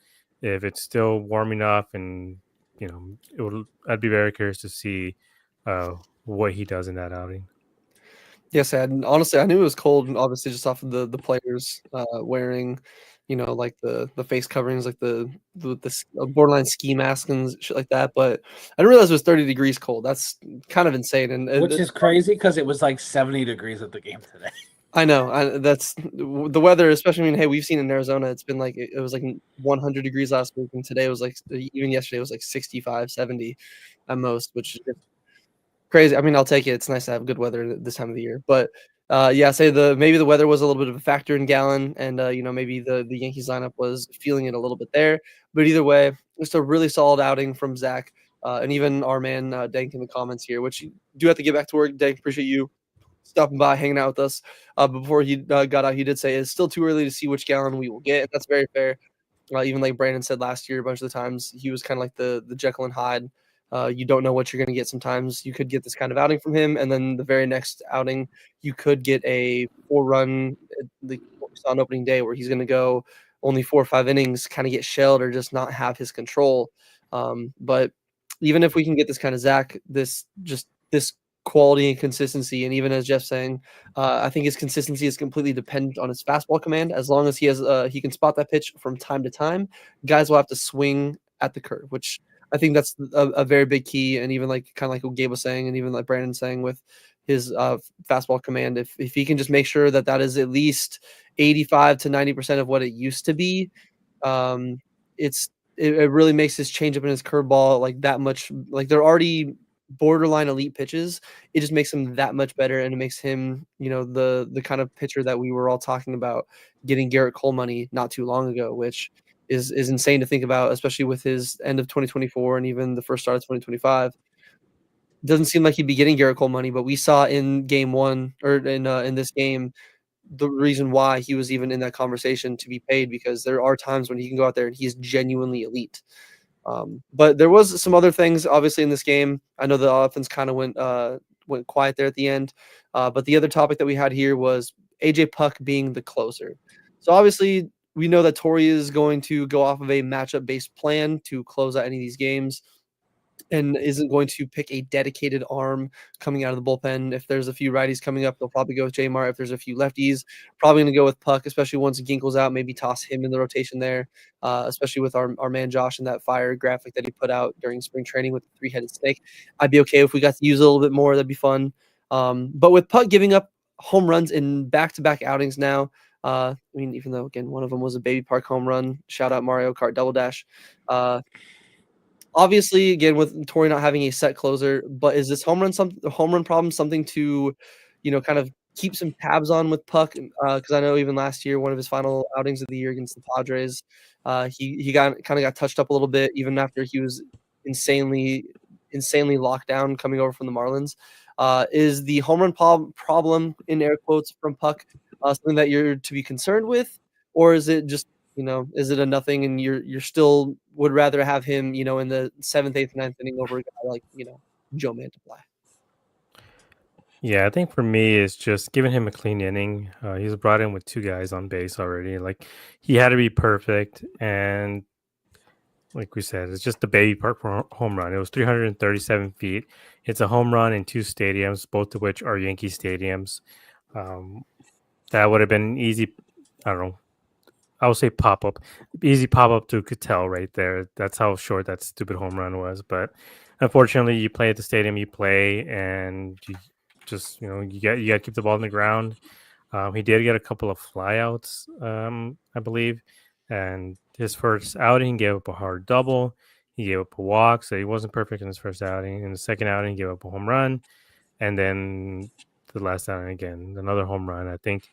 If it's still warm enough, and I'd be very curious to see what he does in that outing. Yes, and honestly, I knew it was cold, obviously, just off of the players wearing like the face coverings, like the borderline ski mask and shit like that. But I didn't realize it was 30 degrees cold. That's kind of insane. And Which is crazy because it was like 70 degrees at the game today. I know. That's the weather, especially. I mean, hey, we've seen in Arizona, it's been like it was like 100 degrees last week, and today was like even yesterday was like 65, 70 at most, which is crazy. I mean, I'll take it. It's nice to have good weather this time of the year. But yeah, say maybe the weather was a little bit of a factor in Gallon, and maybe the Yankees lineup was feeling it a little bit there. But either way, just a really solid outing from Zach, and even our man Dank in the comments here, which you do have to get back to work. Dank, appreciate you stopping by, hanging out with us. Before he got out, he did say it's still too early to see which Gallon we will get, and that's very fair. Even like Brandon said last year, a bunch of the times he was kind of like the Jekyll and Hyde. You don't know what you're going to get. Sometimes you could get this kind of outing from him, and then the very next outing you could get a 4-run, like what we saw on opening day, where he's going to go only 4 or 5 innings, kind of get shelled or just not have his control. But even if we can get this kind of Zach, this quality and consistency, and even as Jeff's saying, I think his consistency is completely dependent on his fastball command. As long as he can spot that pitch from time to time, guys will have to swing at the curve, which I think that's a very big key. And even like kind of like what Gabe was saying, and even like Brandon saying with his fastball command, if he can just make sure that is at least 85 to 90% of what it used to be, it really makes his changeup and his curveball like that much. Like they're already borderline elite pitches. It just makes him that much better, and it makes him, the kind of pitcher that we were all talking about getting Garrett Cole money not too long ago, which is insane to think about, especially with his end of 2024 and even the first start of 2025. Doesn't seem like he'd be getting Garrett Cole money, but we saw in game 1 or in this game the reason why he was even in that conversation to be paid, because there are times when he can go out there and he's genuinely elite. But there was some other things obviously in this game. I know the offense kind of went quiet there at the end. But the other topic that we had here was AJ Puck being the closer. So obviously we know that Torrey is going to go off of a matchup based plan to close out any of these games, and isn't going to pick a dedicated arm coming out of the bullpen. If there's a few righties coming up, they'll probably go with Jamar. If there's a few lefties, probably going to go with Puck, especially once Ginkle's out, maybe toss him in the rotation there, especially with our man Josh and that fire graphic that he put out during spring training with the 3-headed snake. I'd be okay if we got to use a little bit more. That'd be fun. But with Puck giving up home runs in back-to-back outings now, I mean, even though, again, one of them was a Baby Park home run, shout out Mario Kart Double Dash, obviously, again, with Torrey not having a set closer, but is this home run problem something to, kind of keep some tabs on with Puck? Because I know even last year, one of his final outings of the year against the Padres, he got touched up a little bit, even after he was insanely locked down coming over from the Marlins. Is the home run problem, in air quotes, from Puck something that you're to be concerned with, or is it just, is it a nothing, and you're still would rather have him, in the 7th, 8th, 9th inning over a guy like, Joe Mantiply? Yeah, I think for me, it's just giving him a clean inning. He's brought in with 2 guys on base already. Like, he had to be perfect, and like we said, it's just the Baby Park home run. It was 337 feet. It's a home run in 2 stadiums, both of which are Yankee stadiums. That would have been an easy, I don't know, I would say easy pop up to Cattell right there. That's how short that stupid home run was. But unfortunately, you play at the stadium you play, and you just, you got to keep the ball on the ground. He did get a couple of flyouts, I believe, and his first outing, he gave up a hard double. He gave up a walk, so he wasn't perfect in his first outing. In the second outing, he gave up a home run, and then the last outing again, another home run. I think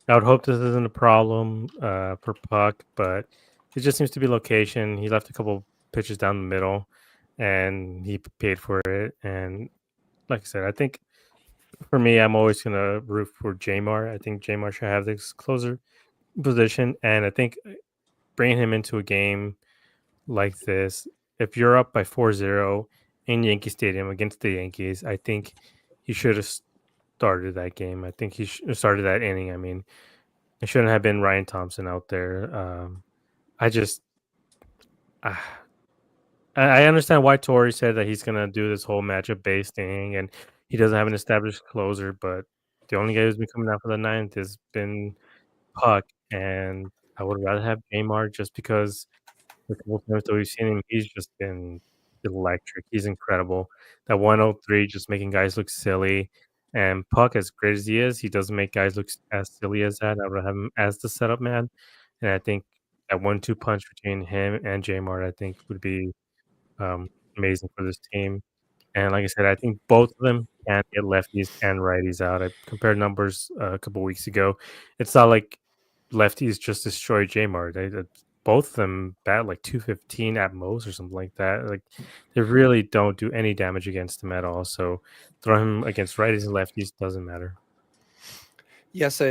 I would hope this isn't a problem for Puck, but it just seems to be location. He left a couple pitches down the middle, and he paid for it. And like I said, I think for me, I'm always going to root for Jamar. I think Jamar should have this closer position, and I think bringing him into a game like this, if you're up by 4-0 in Yankee Stadium against the Yankees, I think he should have started that game. I think he should have started that inning. I mean, it shouldn't have been Ryan Thompson out there. I understand why Torrey said that he's going to do this whole matchup based thing, and he doesn't have an established closer, but the only guy who's been coming out for the 9th has been Puck, and I would rather have Jamar just because the couple times that we've seen him, he's just been electric. He's incredible. That 103 just making guys look silly. And Puck, as great as he doesn't make guys look as silly as that. I would have him as the setup man. And I think that 1-2 punch between him and Jamar, I think, would be amazing for this team. And like I said, I think both of them can get lefties and righties out. I compared numbers a couple weeks ago. It's not like lefties just destroy Jamar. Both of them bat like 215 at most or something like that. Like they really don't do any damage against him at all. So throwing him against righties and lefties doesn't matter. Yes,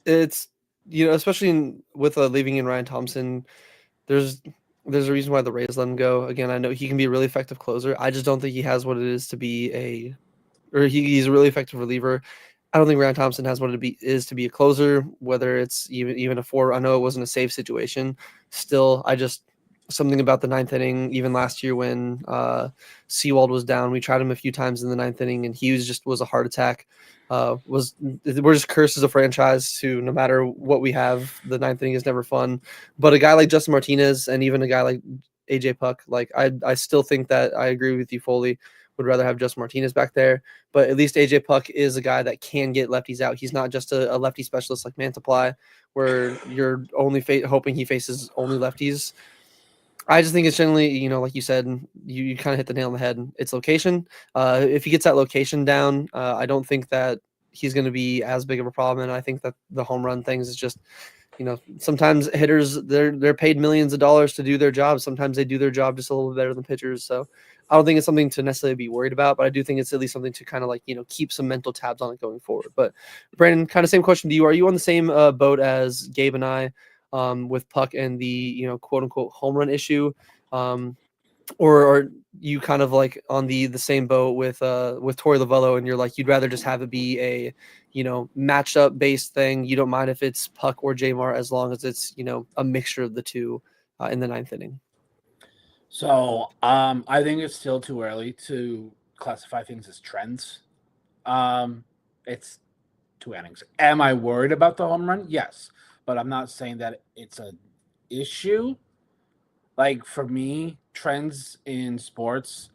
it's especially with leaving in Ryan Thompson, there's a reason why the Rays let him go. Again, I know he can be a really effective closer. I just don't think he has what it is to be he's a really effective reliever. I don't think Ryan Thompson has what it is to be a closer, whether it's even a 4. I know it wasn't a safe situation. Still, I just something about the 9th inning, even last year when Seawald was down, we tried him a few times in the 9th inning, and he was a heart attack. We're just cursed as a franchise to no matter what we have, the 9th inning is never fun. But a guy like Justin Martinez and even a guy like AJ Puck, like I still think that I agree with you fully. Would rather have Justin Martinez back there, but at least AJ Puck is a guy that can get lefties out. He's not just a lefty specialist like Mantiply, where you're only hoping he faces only lefties. I just think it's generally, like you said, you kind of hit the nail on the head. It's location. If he gets that location down, I don't think that he's going to be as big of a problem. And I think that the home run things is just, sometimes hitters they're paid millions of dollars to do their job. Sometimes they do their job just a little bit better than pitchers. So I don't think it's something to necessarily be worried about, but I do think it's at least something to kind of keep some mental tabs on it going forward. But Brandon, kind of same question to you. Are you on the same boat as Gabe and I with Puck and the quote unquote home run issue? Or are you kind of like on the same boat with Torey Lovullo, and you're like you'd rather just have it be a matchup based thing? You don't mind if it's Puck or Jamar as long as it's a mixture of the two in the 9th inning. So I think it's still too early to classify things as trends. It's 2 innings. Am I worried about the home run? Yes, but I'm not saying that it's an issue. Like for me, trends in sports,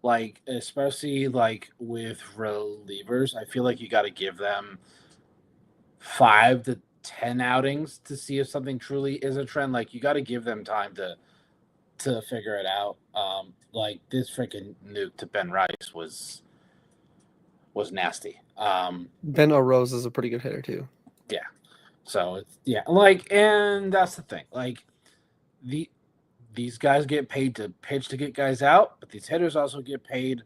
like especially like with relievers, I feel like you got to give them 5 to 10 outings to see if something truly is a trend. Like you got to give them time to figure it out. Like this freaking nuke to Ben Rice was nasty. Ben O'Rose is a pretty good hitter too. Yeah. So it's and that's the thing. Like these guys get paid to pitch to get guys out, but these hitters also get paid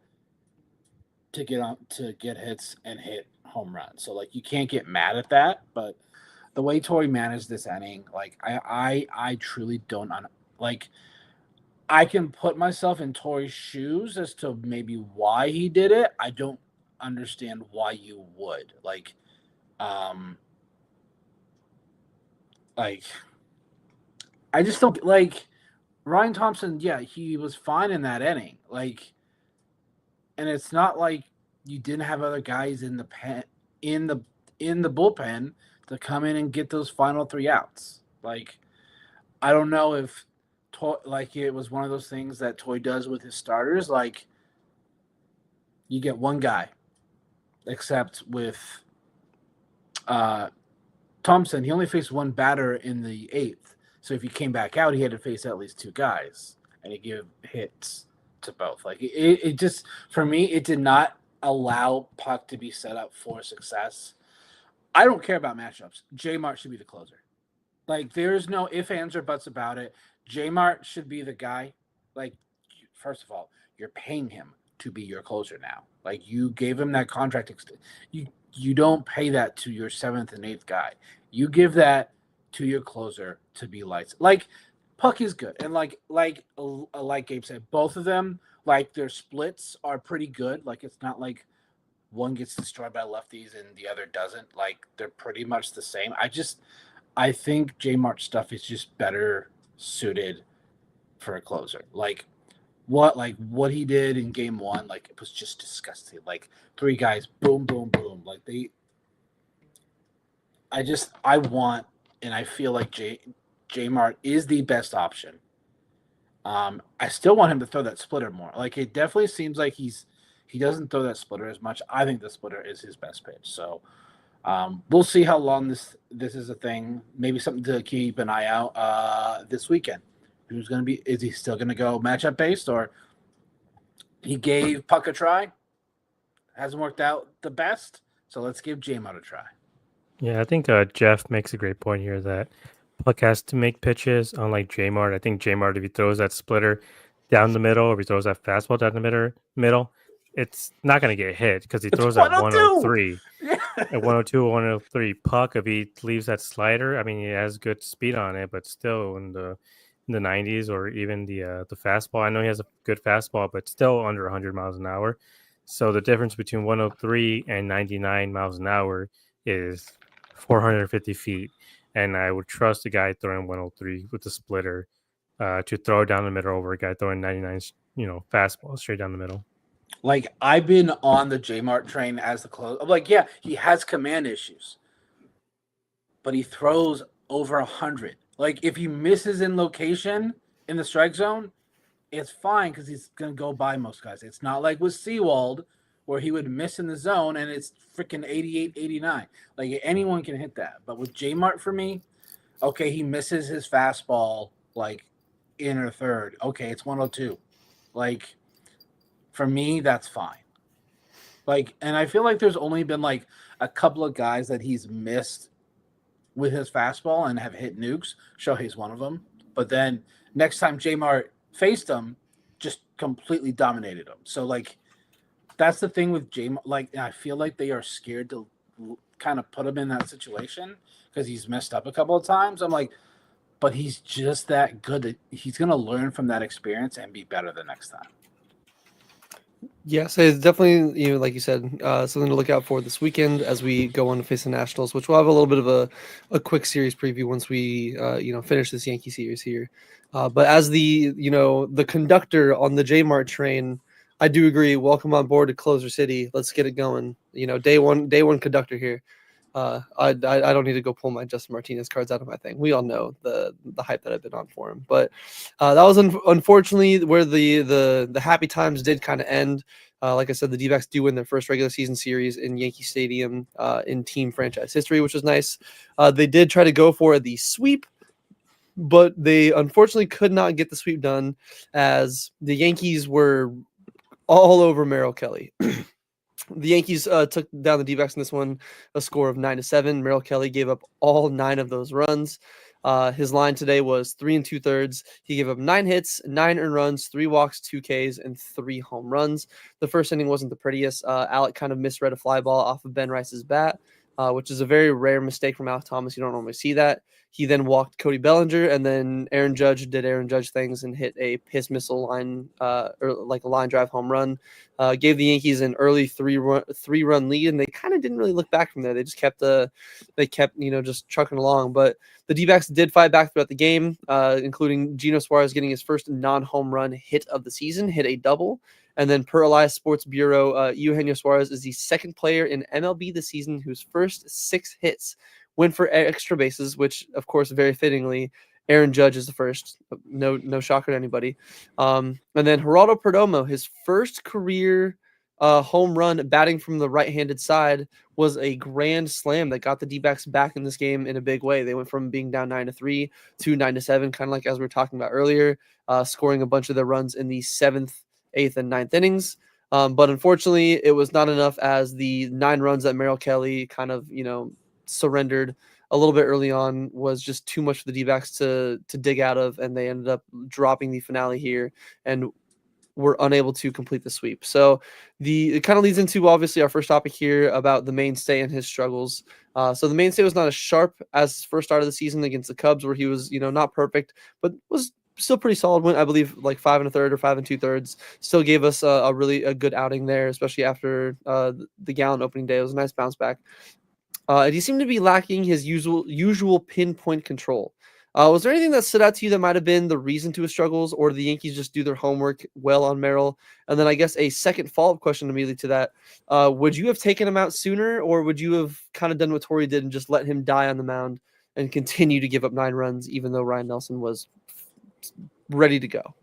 to get hits and hit home runs. So like you can't get mad at that. But the way Torey managed this inning, like I truly don't like. I can put myself in Torey's shoes as to maybe why he did it. I don't understand why you would like I just don't like Ryan Thompson. Yeah, he was fine in that inning. Like, and it's not like you didn't have other guys in the bullpen to come in and get those final 3 outs. Like, I don't know if it was one of those things that Toy does with his starters. Like, you get one guy, except with Thompson, he only faced one batter in the 8th. So if he came back out, he had to face at least 2 guys, and he gave hits to both. Like it just, for me, it did not allow Puck to be set up for success. I don't care about matchups. J-Mart should be the closer. Like there's no ifs, ands, or buts about it. J-Mart should be the guy. Like, first of all, you're paying him to be your closer now. Like you gave him that contract. You don't pay that to your 7th and 8th guy. You give that to your closer to be lights. Like Puck is good, and like Gabe said, both of them, like their splits are pretty good. Like it's not like one gets destroyed by lefties and the other doesn't. Like they're pretty much the same. I think J-Mart's stuff is just better suited for a closer. Like what he did in game 1, like it was just disgusting. Like 3 guys, boom, boom, boom. Like I want and I feel like J Mart is the best option. I still want him to throw that splitter more. Like it definitely seems like he doesn't throw that splitter as much. I think the splitter is his best pitch. So we'll see how long this is a thing. Maybe something to keep an eye out this weekend. Who's going to be? Is he still going to go matchup based, or he gave Puck a try? Hasn't worked out the best, so let's give J-Mart a try. Yeah, I think Jeff makes a great point here that Puck has to make pitches, unlike J-Mart. I think J-Mart, if he throws that splitter down the middle, or if he throws that fastball down the middle, it's not going to get hit because he throws at 103. Yeah. At 102, 103 Puck, if he leaves that slider, I mean, he has good speed on it, but still in the 90s or even the fastball. I know he has a good fastball, but still under 100 miles an hour. So the difference between 103 and 99 miles an hour is 450 feet. And I would trust a guy throwing 103 with the splitter to throw down the middle over a guy throwing 99, fastball straight down the middle. Like I've been on the J-Mart train as the close. I'm like, yeah, he has command issues, but he throws over 100. Like if he misses in location in the strike zone, it's fine because he's going to go by most guys. It's not like with Seawald where he would miss in the zone and it's freaking 88, 89. Like anyone can hit that. But with J-Mart for me, okay, he misses his fastball like in or third. Okay, it's 102. Like for me, that's fine. Like, and I feel like there's only been like a couple of guys that he's missed with his fastball and have hit nukes. Shohei's one of them. But then next time J-Mart faced him, just completely dominated him. So like that's the thing with J-Mart. Like I feel like they are scared to kind of put him in that situation because he's messed up a couple of times. I'm like, but he's just that good that he's gonna learn from that experience and be better the next time. Yes, it's definitely, like you said, something to look out for this weekend as we go on to face the Nationals, which we'll have a little bit of a quick series preview once we, finish this Yankee series here. But as the conductor on the J-Mart train, I do agree. Welcome on board to Closer City. Let's get it going. Day one conductor here. I don't need to go pull my Justin Martinez cards out of my thing. We all know the hype that I've been on for him. But that was unfortunately where the happy times did kind of end. Like I said, the D-backs do win their first regular season series in Yankee Stadium in team franchise history, which was nice. They did try to go for the sweep, but they unfortunately could not get the sweep done as the Yankees were all over Merrill Kelly. The Yankees took down the D-backs in this one, a score of 9-7. Merrill Kelly gave up all 9 of those runs. His line today was 3 2/3. He gave up 9 hits, 9 earned runs, 3 walks, 2 Ks, and 3 home runs. The first inning wasn't the prettiest. Alec kind of misread a fly ball off of Ben Rice's bat, which is a very rare mistake from Alec Thomas. You don't normally see that. He then walked Cody Bellinger, and then Aaron Judge did Aaron Judge things and hit a piss missile line, or like a line drive home run. Gave the Yankees an early three run lead, and they kind of didn't really look back from there. They just kept just trucking along. But the D-backs did fight back throughout the game, including Gino Suarez getting his first non-home run hit of the season, hit a double. And then per Elias Sports Bureau, Eugenio Suarez is the second player in MLB this season whose first 6 hits went for extra bases, which, of course, very fittingly, Aaron Judge is the first. No shocker to anybody. And then Geraldo Perdomo, his first career home run batting from the right-handed side was a grand slam that got the D-backs back in this game in a big way. They went from being down 9-3 to 9-7, kind of like as we were talking about earlier, scoring a bunch of their runs in the 7th, 8th, and 9th innings. But unfortunately, it was not enough as the 9 runs that Merrill Kelly kind of, surrendered a little bit early on was just too much for the D-backs to dig out of, and they ended up dropping the finale here and were unable to complete the sweep. So it kind of leads into obviously our first topic here about the mainstay and his struggles. So the mainstay was not as sharp as his first start of the season against the Cubs, where he was, not perfect, but was still pretty solid. Went, I believe, like 5 1/3 or 5 2/3. Still gave us a really good outing there, especially after the Gallen opening day. It was a nice bounce back. He seemed to be lacking his usual pinpoint control. Was there anything that stood out to you that might have been the reason to his struggles, or did the Yankees just do their homework well on Merrill? And then I guess a second follow-up question immediately to that. Would you have taken him out sooner, or would you have kind of done what Torrey did and just let him die on the mound and continue to give up 9 runs, even though Ryan Nelson was ready to go.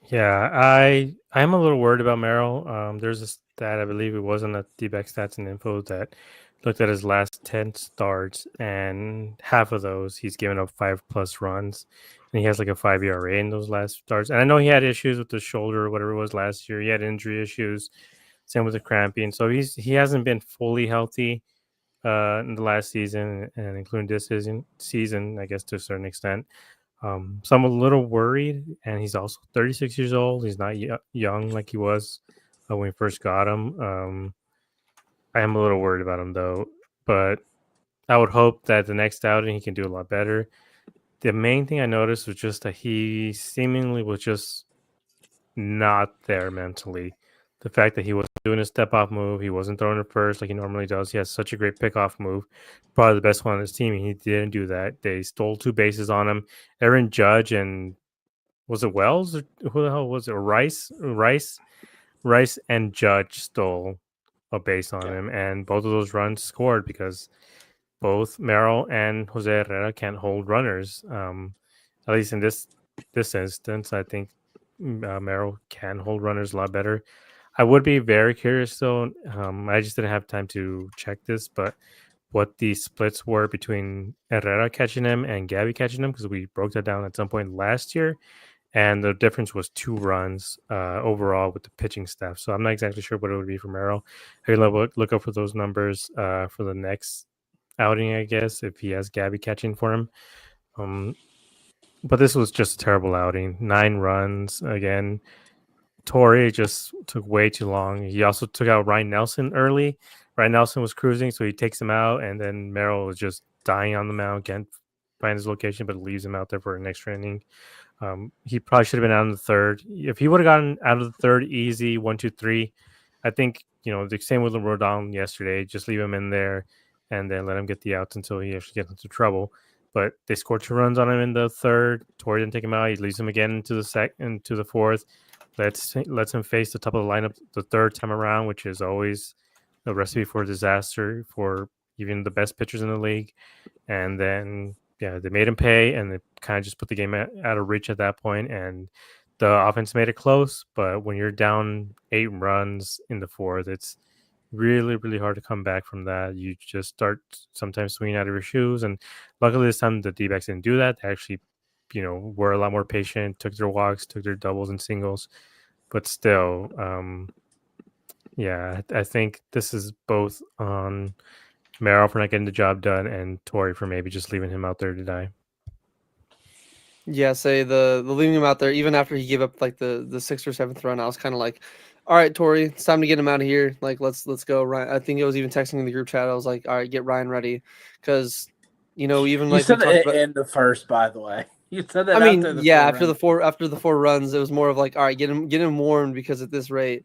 Yeah, I'm a little worried about Merrill. There's a stat, I believe it was on the D-back stats and info, that looked at his last 10 starts, and half of those he's given up 5+ runs, and he has like a 5 ERA in those last starts. And I know he had issues with the shoulder or whatever it was last year. He had injury issues, same with the cramping. So he hasn't been fully healthy in the last season, and including this season, I guess, to a certain extent. So I'm a little worried, and he's also 36 years old. He's not young like he was when we first got him. I am a little worried about him though, but I would hope that the next outing he can do a lot better. The main thing I noticed was just that he seemingly was just not there mentally. The fact that he wasn't doing a step off move, he wasn't throwing it first like he normally does. He has such a great pickoff move, probably the best one on his team. And he didn't do that. They stole 2 bases on him. Aaron Judge and was it Wells? Or who the hell was it? Rice and Judge stole a base on him, and both of those runs scored because both Merrill and Jose Herrera can't hold runners. At least in this instance, I think Merrill can hold runners a lot better. I would be very curious though. I just didn't have time to check this, but what the splits were between Herrera catching him and Gabby catching him, because we broke that down at some point last year, and the difference was 2 runs overall with the pitching staff. So I'm not exactly sure what it would be for Merrill. I can look up for those numbers for the next outing, I guess, if he has Gabby catching for him. But this was just a terrible outing. 9 runs again. Torrey just took way too long. He also took out Ryan Nelson early. Ryan Nelson was cruising, so he takes him out, and then Merrill was just dying on the mound, can't find his location, but leaves him out there for an extra inning. He probably should have been out in the third. If he would have gotten out of the third easy, 1, 2, 3, I think, the same with Rodon yesterday. Just leave him in there and then let him get the outs until he actually gets into trouble. But they scored 2 runs on him in the third. Torrey didn't take him out. He leaves him again into the fourth. Lets him face the top of the lineup the third time around, which is always a recipe for disaster for even the best pitchers in the league. And then, yeah, they made him pay, and they kind of just put the game out of reach at that point. And the offense made it close, but when you're down 8 runs in the fourth, it's really, really hard to come back from that. You just start sometimes swinging out of your shoes. And luckily this time the D-backs didn't do that. They actually, were a lot more patient, took their walks, took their doubles and singles. But still, yeah, I think this is both on Merrill for not getting the job done and Torrey for maybe just leaving him out there to die. Yeah, say the leaving him out there even after he gave up like the 6th or 7th run, I was kind of like, all right, Torrey, it's time to get him out of here. Like, let's go. Ryan, I think I was even texting in the group chat. I was like, all right, get Ryan ready, because even You like said we talked it about, in the first, by the way. You said that. I mean, after after the 4 runs, it was more of like, all right, get him warmed, because at this rate,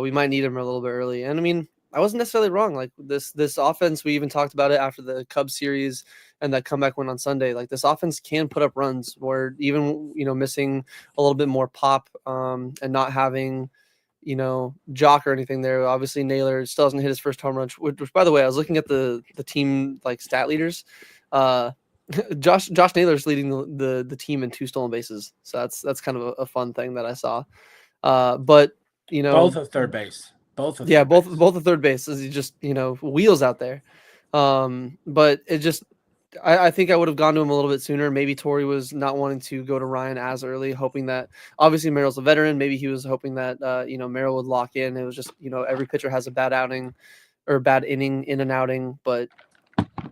we might need him a little bit early. And I mean, I wasn't necessarily wrong. Like this offense, we even talked about it after the Cubs series and that comeback win on Sunday. Like this offense can put up runs where even missing a little bit more pop and not having Jock or anything there. Obviously, Naylor still hasn't hit his first home run. Which by the way, I was looking at the team like stat leaders. Josh Naylor's leading the team in 2 stolen bases. So that's kind of a fun thing that I saw. But both of third base. Both the third base is just wheels out there. But it just I think I would have gone to him a little bit sooner. Maybe Torrey was not wanting to go to Ryan as early, hoping that obviously Merrill's a veteran. Maybe he was hoping that Merrill would lock in. It was just every pitcher has a bad outing or a bad inning in an outing, but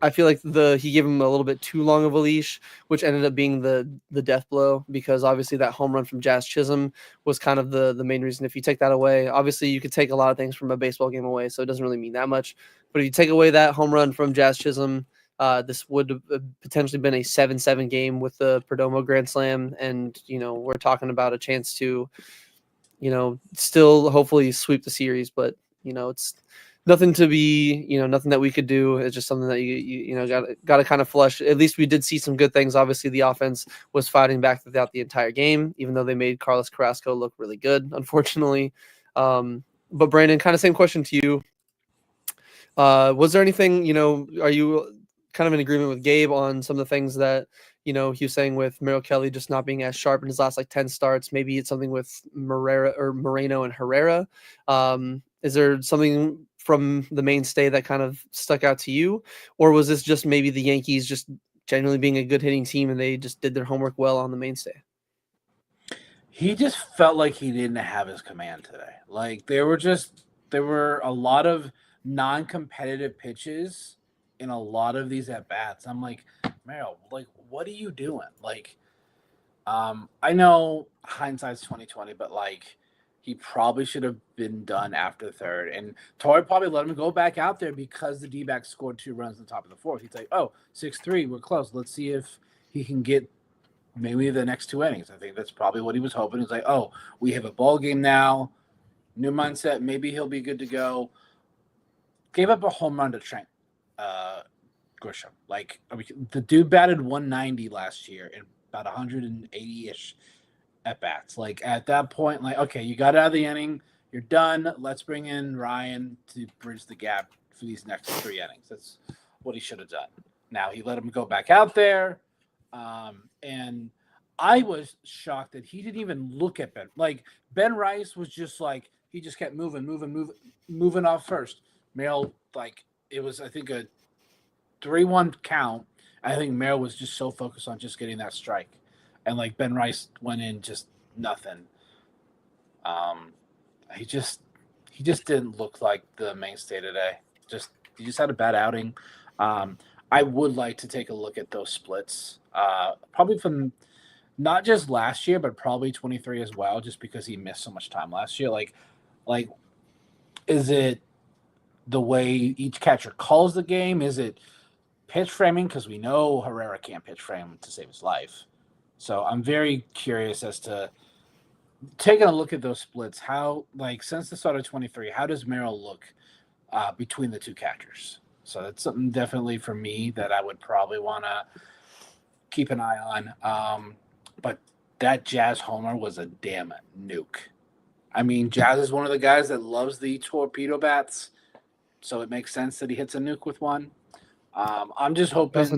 I feel like he gave him a little bit too long of a leash, which ended up being the death blow, because obviously that home run from Jazz Chisholm was kind of the main reason. If you take that away, obviously you could take a lot of things from a baseball game away, so it doesn't really mean that much. But if you take away that home run from Jazz Chisholm, this would have potentially been a 7-7 game with the Perdomo Grand Slam, and we're talking about a chance to still hopefully sweep the series. But it's nothing to be, nothing that we could do. It's just something that you got to kind of flush. At least we did see some good things. Obviously, the offense was fighting back throughout the entire game, even though they made Carlos Carrasco look really good, unfortunately. But Brandon, kind of same question to you. Was there anything, are you kind of in agreement with Gabe on some of the things that, he was saying with Merrill Kelly just not being as sharp in his last like 10 starts. Maybe it's something with Moreno and Herrera. Is there something from the mainstay that kind of stuck out to you? Or was this just maybe the Yankees just generally being a good hitting team and they just did their homework well on the mainstay? He just felt like he didn't have his command today. Like there were a lot of non-competitive pitches in a lot of these at bats. I'm like, Merrill, like, what are you doing? Like, I know hindsight's 2020, but like, he probably should have been done after third. And Torrey probably let him go back out there because the D-backs scored 2 runs on the top of the fourth. He's like, oh, 6-3, we're close. Let's see if he can get maybe the next 2 innings. I think that's probably what he was hoping. He's like, oh, we have a ball game now. New mindset. Maybe he'll be good to go. Gave up a home run to Trent Grisham. Like, the dude batted 190 last year in about 180-ish at bats. Like, at that point, like, okay, you got out of the inning. You're done. Let's bring in Ryan to bridge the gap for these next 3 innings. That's what he should have done. Now, he let him go back out there. And I was shocked that he didn't even look at Ben. Like, Ben Rice was just like, he just kept moving off first. Merrill, like, it was, I think, a 3-1 count. I think Merrill was just so focused on just getting that strike. And, like, Ben Rice went in just nothing. He just didn't look like the mainstay today. He just had a bad outing. I would like to take a look at those splits, probably from not just last year, but probably 23 as well, just because he missed so much time last year. Like, is it the way each catcher calls the game? Is it pitch framing? Because we know Herrera can't pitch frame to save his life. So I'm very curious as to taking a look at those splits. How, like, since the start of 23, how does Merrill look between the 2 catchers? So that's something definitely for me that I would probably want to keep an eye on. But that Jazz homer was a damn nuke. I mean, Jazz is one of the guys that loves the torpedo bats, so it makes sense that he hits a nuke with one. I'm just hoping I also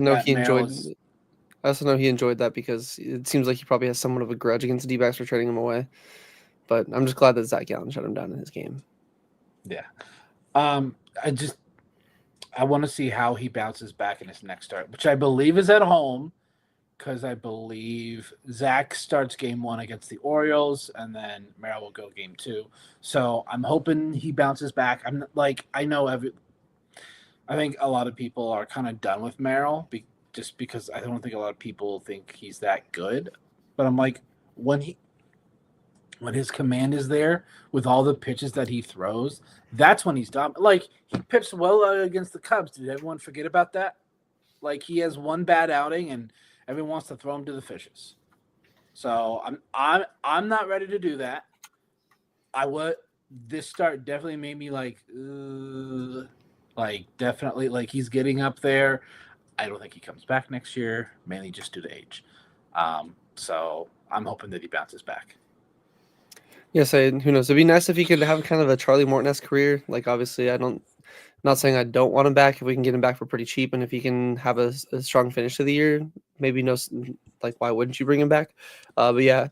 know he enjoyed that because it seems like he probably has somewhat of a grudge against the D-backs for trading him away. But I'm just glad that Zach Gallen shut him down in his game. Yeah. I want to see how he bounces back in his next start, which I believe is at home, because I believe Zach starts game 1 against the Orioles, and then Merrill will go game 2. So I'm hoping he bounces back. I think a lot of people are kind of done with Merrill just because I don't think a lot of people think he's that good. But I'm like, when his command is there with all the pitches that he throws, that's when he's done. Like, he pitched well against the Cubs. Did everyone forget about that? Like, he has one bad outing and everyone wants to throw him to the fishes. So I'm not ready to do that. This start definitely made me definitely, like, he's getting up there. I don't think he comes back next year, mainly just due to age. So I'm hoping that he bounces back. Yes, who knows? It'd be nice if he could have kind of a Charlie Morton-esque career. Like, obviously, not saying I don't want him back if we can get him back for pretty cheap, and if he can have a strong finish to the year, maybe why wouldn't you bring him back? But yeah,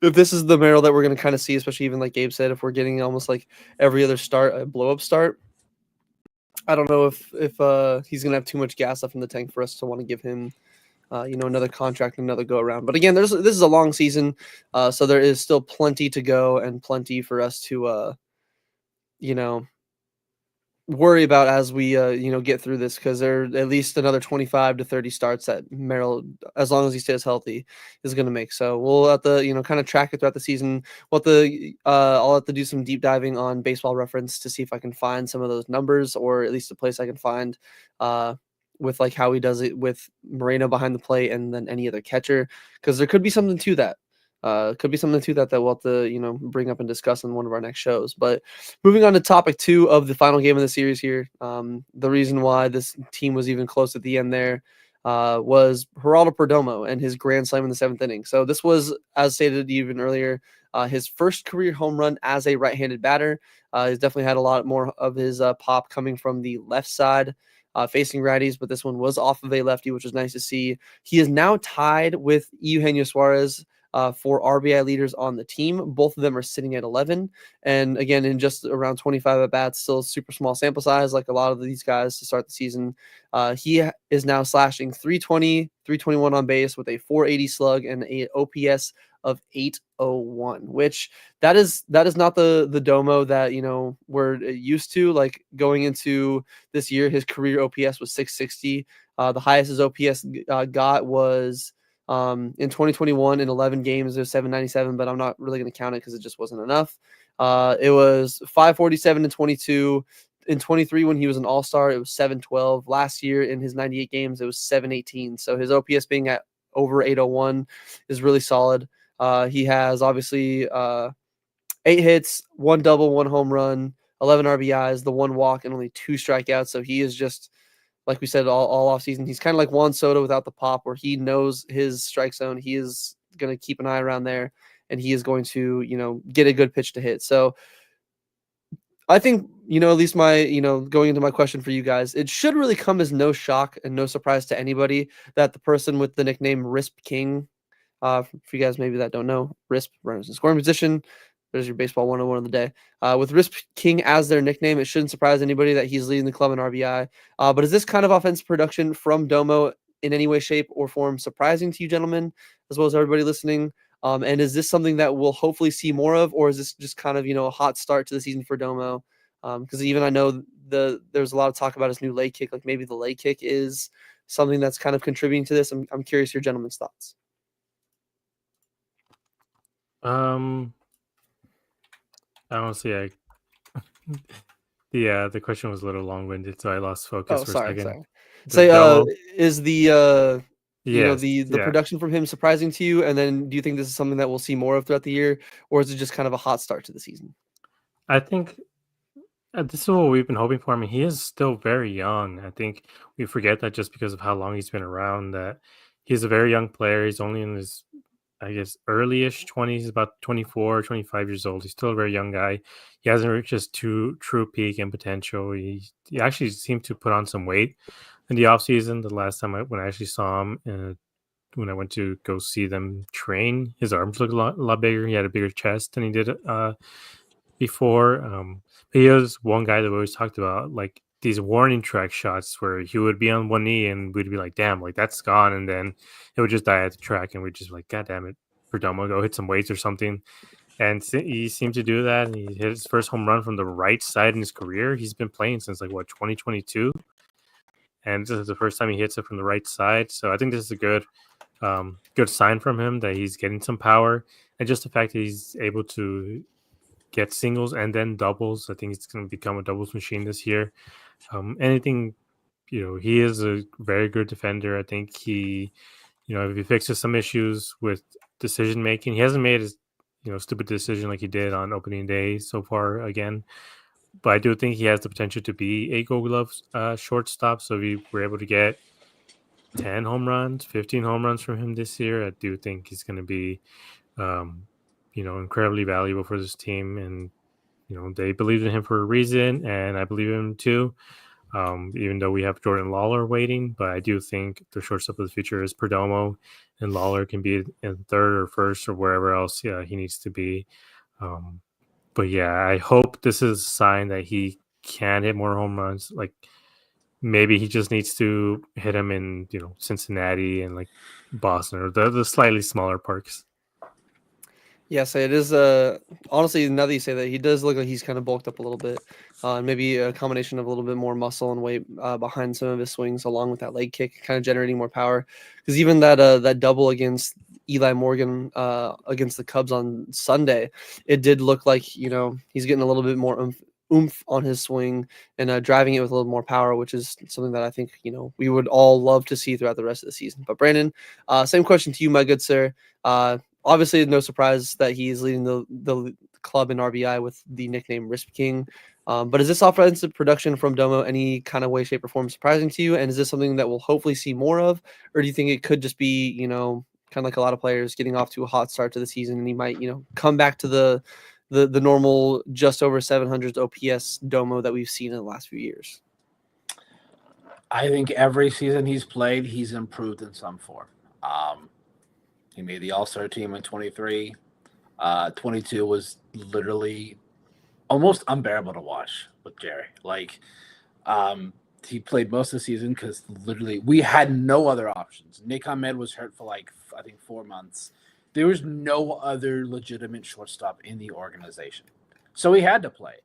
if this is the Merrill that we're going to kind of see, especially even like Gabe said, if we're getting almost like every other start a blow-up start, I don't know if he's going to have too much gas left in the tank for us to want to give him another contract, another go around. But again, this is a long season, so there is still plenty to go and plenty for us to worry about as we get through this, because there are at least another 25 to 30 starts that Merrill, as long as he stays healthy, is going to make. So we'll have to kind of track it throughout the season. I'll have to do some deep diving on Baseball Reference to see if I can find some of those numbers, or at least a place I can find with like how he does it with Moreno behind the plate and then any other catcher, because there could be something to that. That we'll have to, bring up and discuss in one of our next shows. But moving on to topic 2 of the final game of the series here, the reason why this team was even close at the end there was Geraldo Perdomo and his grand slam in the 7th inning. So this was, as stated even earlier, his first career home run as a right-handed batter. He's definitely had a lot more of his pop coming from the left side. facing righties, but this one was off of a lefty, which was nice to see. He is now tied with Eugenio Suarez for RBI leaders on the team. Both of them are sitting at 11. And again, in just around 25 at bats, still super small sample size, like a lot of these guys to start the season. He is now slashing 320, 321 on base with a 480 slug and a OPS of 801, which that is not the Domo that, you know, we're used to. Like going into this year, his career OPS was 660. The highest his OPS got was in 2021 in 11 games, it was 797, but I'm not really going to count it because it just wasn't enough. It was 547 in 22. In 23, when he was an all-star, it was 712. Last year in his 98 games, it was 718. So his OPS being at over 801 is really solid. He has obviously 8 hits, 1 double, 1 home run, 11 RBIs, the 1 walk, and only 2 strikeouts. So he is just, like we said, all off season. He's kind of like Juan Soto without the pop, where he knows his strike zone. He is going to keep an eye around there, and he is going to, you know, get a good pitch to hit. So I think, you know, at least my, you know, going into my question for you guys, it should really come as no shock and no surprise to anybody that the person with the nickname Risp King, for you guys maybe that don't know, Risp, runners in scoring position. There's your baseball 101 of the day. With Risp King as their nickname, it shouldn't surprise anybody that he's leading the club in RBI. But is this kind of offensive production from Domo in any way, shape, or form surprising to you, gentlemen, as well as everybody listening? And is this something that we'll hopefully see more of, or is this just kind of, you know, a hot start to the season for Domo? Because even I know there's a lot of talk about his new leg kick. Like maybe the leg kick is something that's kind of contributing to this. I'm curious your gentlemen's thoughts. Honestly, the question was a little long-winded, so I lost focus for a second. Sorry. The Say, Domo, is the you know, yes, the yeah. production from him surprising to you? And then do you think this is something that we'll see more of throughout the year, or is it just kind of a hot start to the season? I think this is what we've been hoping for. I mean, he is still very young. I think we forget that just because of how long he's been around, that he's a very young player. He's only in his, I guess, early-ish 20s, about 24, 25 years old. He's still a very young guy. He hasn't reached his true peak and potential. He actually seemed to put on some weight in the offseason. The last time when I actually saw him, when I went to go see them train, his arms looked a lot bigger. He had a bigger chest than he did before. But he was one guy that we always talked about, like these warning track shots where he would be on one knee and we'd be like, damn, like that's gone. And then it would just die at the track and we'd just be like, God damn it, Perdomo, go hit some weights or something. And he seemed to do that. And he hit his first home run from the right side in his career. He's been playing since 2022. And this is the first time he hits it from the right side. So I think this is a good sign from him that he's getting some power. And just the fact that he's able to get singles and then doubles. I think it's going to become a doubles machine this year. Anything, he is a very good defender. I think he, if he fixes some issues with decision making, he hasn't made his, stupid decision like he did on opening day so far again. But I do think he has the potential to be a Gold Glove shortstop. So if we were able to get 10 home runs, 15 home runs from him this year, I do think he's going to be, incredibly valuable for this team. And, they believe in him for a reason, and I believe in him too. Even though we have Jordan Lawler waiting, but I do think the shortstop of the future is Perdomo, and Lawler can be in third or first or wherever else he needs to be. But yeah, I hope this is a sign that he can hit more home runs. Like maybe he just needs to hit them in Cincinnati and like Boston or the slightly smaller parks. Yes, it is. Honestly, now that you say that, he does look like he's kind of bulked up a little bit, and maybe a combination of a little bit more muscle and weight behind some of his swings, along with that leg kick, kind of generating more power. Because even that double against Eli Morgan against the Cubs on Sunday, it did look like he's getting a little bit more oomph on his swing and driving it with a little more power, which is something that I think we would all love to see throughout the rest of the season. But Brandon, same question to you, my good sir. Obviously, no surprise that he is leading the club in RBI with the nickname Risp King. But is this offensive production from Domo any kind of way, shape, or form surprising to you? And is this something that we'll hopefully see more of? Or do you think it could just be, kind of like a lot of players getting off to a hot start to the season and he might, come back to the normal just over 700 OPS Domo that we've seen in the last few years? I think every season he's played, he's improved in some form. He made the All-Star team in 23. 22 was literally almost unbearable to watch with Jerry. Like, he played most of the season because literally we had no other options. Nick Ahmed was hurt for like, I think, 4 months. There was no other legitimate shortstop in the organization. So he had to play.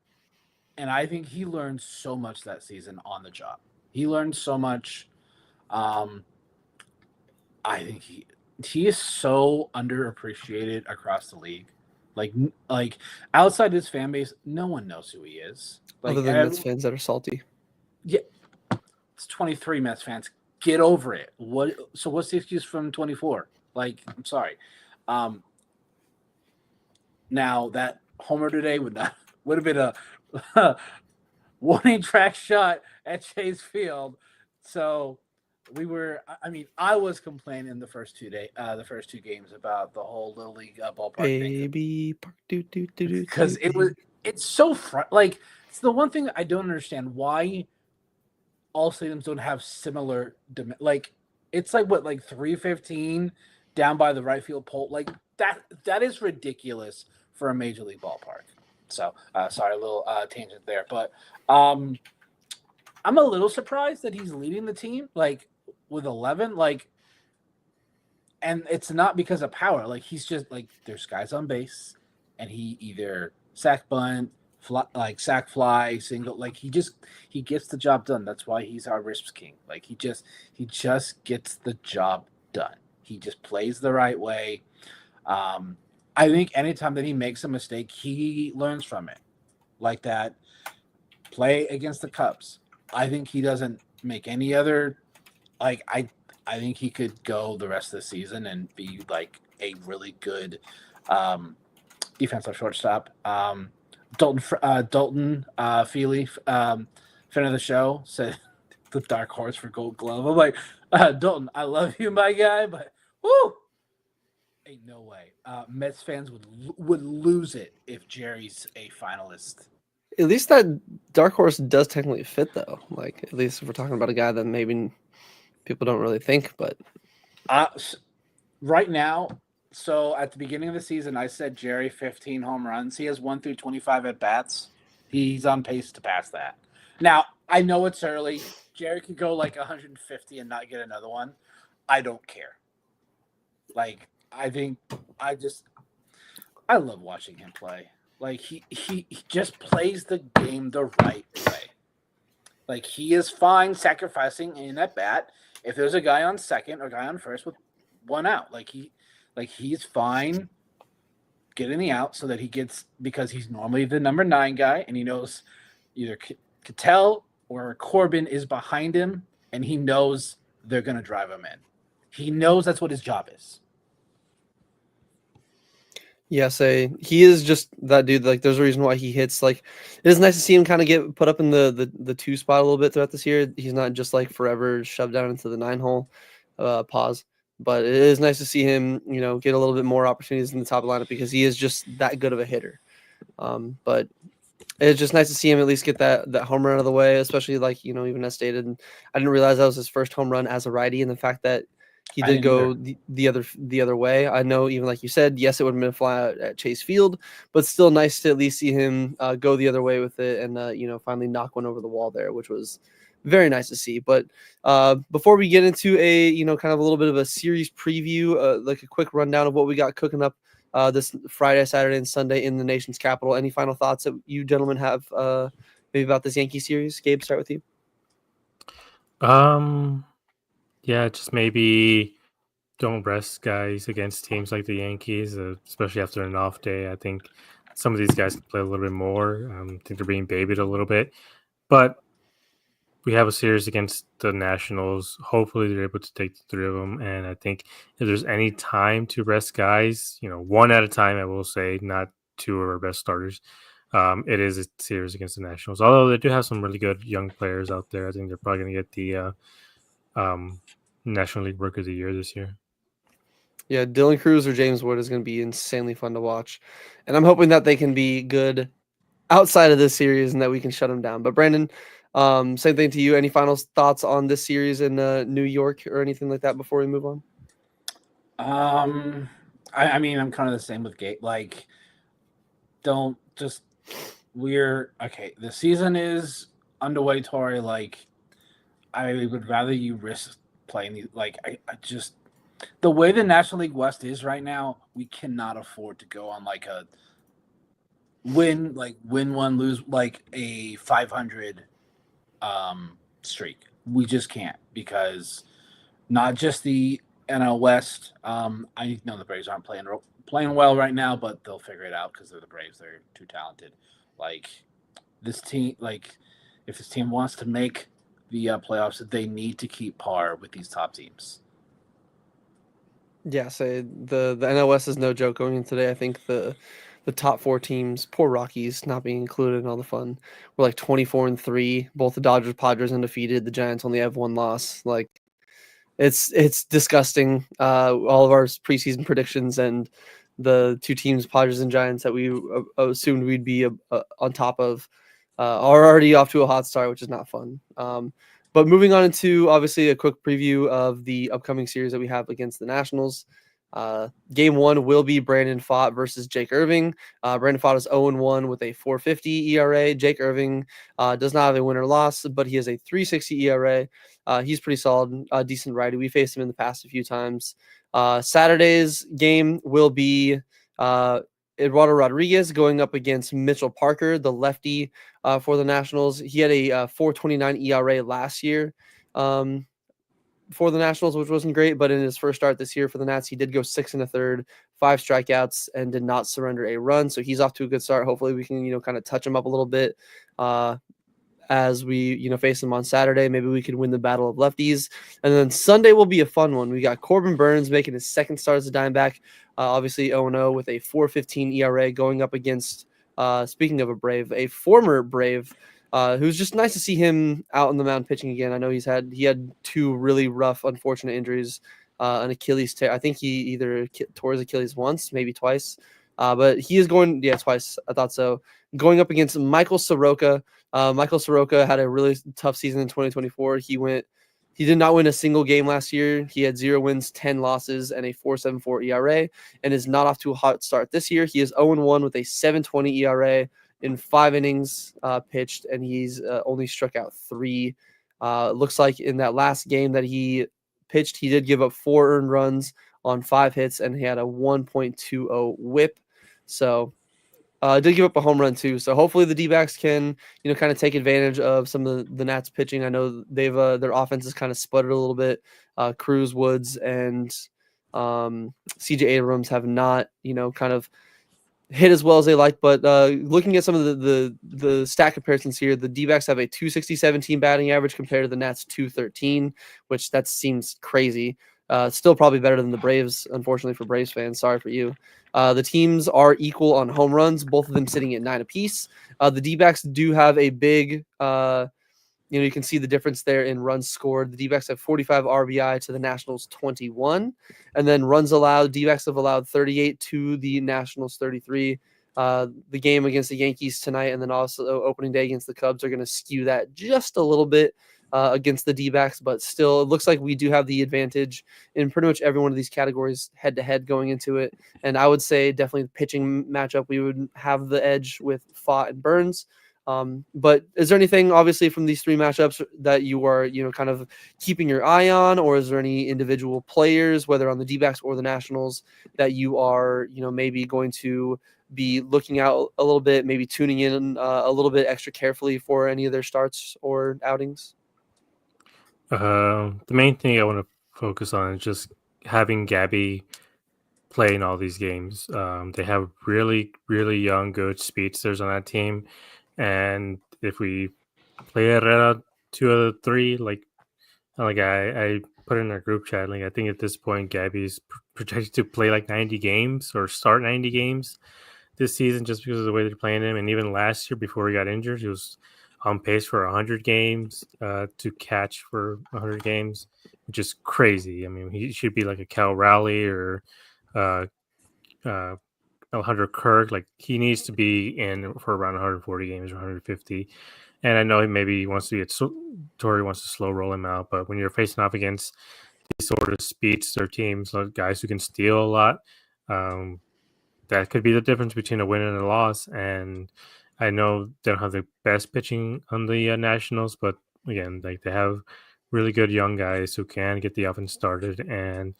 And I think he learned so much that season on the job. He learned so much. I think he is so underappreciated across the league. Like outside his fan base, no one knows who he is. Like, Other than Mets fans that are salty. Yeah, it's 23 Mets fans. Get over it. So what's the excuse from 24? Like, I'm sorry. Now that homer today would have been a warning track shot at Chase Field. So I was complaining the first 2 games about the whole Little League ballpark Baby park, because it's so like, it's the one thing I don't understand why all stadiums don't have similar like, it's like what, like 315 down by the right field pole, like that is ridiculous for a major league ballpark. So sorry, a little tangent there, but I'm a little surprised that he's leading the team like with 11, like, and it's not because of power. Like, he's just like, there's guys on base, and he either sack bunt, sack fly, single. Like, he gets the job done. That's why he's our Risps king. Like, he just gets the job done. He just plays the right way. I think anytime that he makes a mistake, he learns from it. Like that play against the Cubs. I think he doesn't make any other, like, I think he could go the rest of the season and be like a really good defensive shortstop. Dalton Feely, friend of the show, said the dark horse for Gold Glove. I'm like, Dalton, I love you, my guy, but whoo, ain't no way. Mets fans would lose it if Jerry's a finalist. At least that dark horse does technically fit, though. Like, at least if we're talking about a guy that maybe people don't really think, but right now, so at the beginning of the season, I said Jerry 15 home runs. He has 1 through 25 at bats. He's on pace to pass that. Now, I know it's early. Jerry could go like 150 and not get another one. I don't care. Like, I love watching him play. Like, he just plays the game the right way. Like, he is fine sacrificing in at bat if there's a guy on second or guy on first with 1 out. Like, he's fine getting the out so that he gets, because he's normally the number 9 guy, and he knows either Cattell or Corbin is behind him, and he knows they're going to drive him in. He knows that's what his job is. yeah, he is just that dude. Like, there's a reason why he hits. Like, it is nice to see him kind of get put up in the 2 spot a little bit throughout this year. He's not just like forever shoved down into the 9 hole. Pause. But it is nice to see him, get a little bit more opportunities in the top lineup because he is just that good of a hitter. But it's just nice to see him at least get that home run out of the way, especially like, even as stated. And I didn't realize that was his first home run as a righty, and the fact that he did go the other way. I know, even like you said, yes, it would have been a fly out at Chase Field, but still nice to at least see him go the other way with it and finally knock one over the wall there, which was very nice to see. But before we get into a kind of a little bit of a series preview, like a quick rundown of what we got cooking up this Friday, Saturday, and Sunday in the nation's capital. Any final thoughts that you gentlemen have maybe about this Yankee series? Gabe, start with you. Yeah, just maybe don't rest guys against teams like the Yankees, especially after an off day. I think some of these guys can play a little bit more. I think they're being babied a little bit, but we have a series against the Nationals. Hopefully they're able to take the 3 of them. And I think if there's any time to rest guys, 1 at a time, I will say, not 2 of our best starters. It is a series against the Nationals. Although they do have some really good young players out there. I think they're probably going to get the National League Rookie of the Year this year. Yeah, Dylan Cruz or James Wood is going to be insanely fun to watch. And I'm hoping that they can be good outside of this series and that we can shut them down. But Brandon, Same thing to you. Any final thoughts on this series in New York or anything like that before we move on? I mean, I'm kind of the same with Gate. Like, don't just the season is underway, Tori. Like, I would rather you risk playing these. Like, I just the way the National League West is right now, we cannot afford to go on like a win one, lose like a 500 streak. We just can't, because not just the NL West. I know the Braves aren't playing well right now, but they'll figure it out because they're the Braves. They're too talented. Like, this team, like, if this team wants to make the playoffs, they need to keep par with these top teams. Yeah, say the NL West is no joke going in today. I think the top 4 teams, poor Rockies not being included in all the fun, were like 24-3. Both the Dodgers, Padres undefeated. The Giants only have 1 loss. Like, it's disgusting. All of our preseason predictions and the 2 teams, Padres and Giants, that we assumed we'd be on top of, are already off to a hot start, which is not fun. But moving on into, obviously, a quick preview of the upcoming series that we have against the Nationals. Game 1 will be Brandon Pfaadt versus Jake Irving. Brandon Pfaadt is 0-1 with a 4.50 ERA. Jake Irving does not have a win or loss, but he has a 3.60 ERA. He's pretty solid, decent righty. We faced him in the past a few times. Saturday's game will be Eduardo Rodriguez going up against Mitchell Parker, the lefty for the Nationals. He had a 4.29 ERA last year for the Nationals, which wasn't great, but in his first start this year for the Nats, he did go 6 1/3, 5 strikeouts, and did not surrender a run. So he's off to a good start. Hopefully we can, kind of touch him up a little bit as we, face them on Saturday. Maybe we can win the battle of lefties. And then Sunday will be a fun one. We got Corbin Burns making his second start as a Diamondback, obviously 0-0 with a 4.15 ERA, going up against, speaking of a Brave, a former Brave, who's just nice to see him out on the mound pitching again. I know he had 2 really rough, unfortunate injuries, an Achilles tear. I think he either tore his Achilles once, maybe twice. But he is going, twice. I thought so. Going up against Michael Soroka. Michael Soroka had a really tough season in 2024. He did not win a single game last year. He had 0 wins, 10 losses, and a 4.74 ERA, and is not off to a hot start this year. He is 0-1 with a 7.20 ERA in 5 innings pitched, and he's only struck out 3. Looks like in that last game that he pitched, he did give up 4 earned runs on 5 hits, and he had a 1.20 whip. So did give up a home run too. So hopefully the D-backs can, kind of take advantage of some of the Nats pitching. I know they've their offense has kind of sputtered a little bit. Cruz, Woods, and CJ Abrams have not, kind of hit as well as they like. But looking at some of the stat comparisons here, the D-backs have a 267 team batting average compared to the Nats 213, which that seems crazy. Still probably better than the Braves, unfortunately for Braves fans. Sorry for you. The teams are equal on home runs, both of them sitting at 9 apiece. The D-backs do have a big, you can see the difference there in runs scored. The D-backs have 45 RBI to the Nationals 21. And then runs allowed, D-backs have allowed 38 to the Nationals 33. The game against the Yankees tonight and then also opening day against the Cubs are going to skew that just a little bit against the D-backs, but still it looks like we do have the advantage in pretty much every one of these categories head-to-head going into it. And I would say definitely the pitching matchup, we would have the edge with Pfaadt and Burns. But is there anything obviously from these 3 matchups that you are, kind of keeping your eye on, or is there any individual players, whether on the D-backs or the Nationals, that you are, maybe going to be looking out a little bit, maybe tuning in a little bit extra carefully for any of their starts or outings? The main thing I want to focus on is just having Gabby play in all these games. They have really, really young, good speedsters on that team. And if we play Herrera 2 out of 3, like I put in our group chat, like I think at this point Gabby's projected to play like 90 games or start 90 games this season just because of the way they're playing him. And even last year before he got injured, he was on pace for 100 games to catch for 100 games, which is crazy. I mean, he should be like a Cal Raleigh or Alejandro Kirk. Like he needs to be in for around 140 games or 150. And I know maybe he wants to get Torrey wants to slow roll him out, but when you're facing off against these sort of speedster teams, like guys who can steal a lot, that could be the difference between a win and a loss. And I know they don't have the best pitching on the Nationals, but again, like they have really good young guys who can get the offense started, and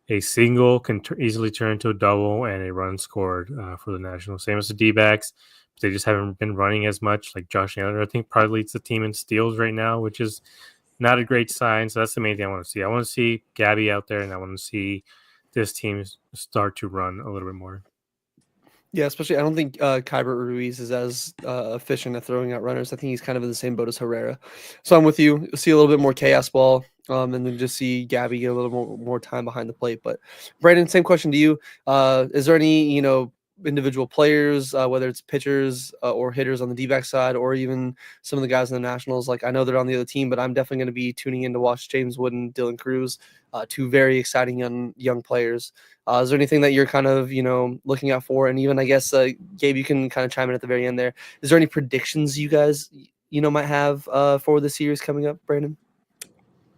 a single can easily turn into a double and a run scored for the Nationals. Same as the D-backs. They just haven't been running as much. Like Josh Allen, I think, probably leads the team in steals right now, which is not a great sign. So that's the main thing I want to see. I want to see Gabby out there, and I want to see this team start to run a little bit more. Yeah, especially I don't think Kyber Ruiz is as efficient at throwing out runners. I think he's kind of in the same boat as Herrera. So I'm with you. You'll see a little bit more chaos ball, and then just see Gabby get a little more time behind the plate. But Brandon, same question to you. Is there any individual players, whether it's pitchers or hitters on the D-back side, or even some of the guys in the Nationals? Like I know they're on the other team, but I'm definitely going to be tuning in to watch James Wood and Dylan Cruz, two very exciting young players. Is there anything that you're kind of, looking out for? And even, I guess, Gabe, you can kind of chime in at the very end there. Is there any predictions you guys, might have for the series coming up, Brandon?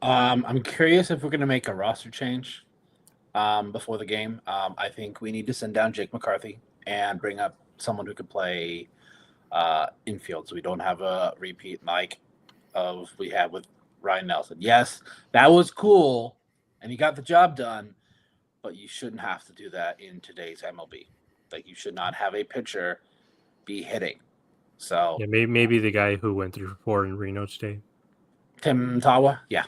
I'm curious if we're going to make a roster change before the game. I think we need to send down Jake McCarthy and bring up someone who could play infield, so we don't have a repeat like we had with Ryan Nelson. Yes, that was cool, and he got the job done, but you shouldn't have to do that in today's MLB. Like, you should not have a pitcher be hitting. So yeah, maybe the guy who went through 4 in Reno today, Tim Tawa, yeah,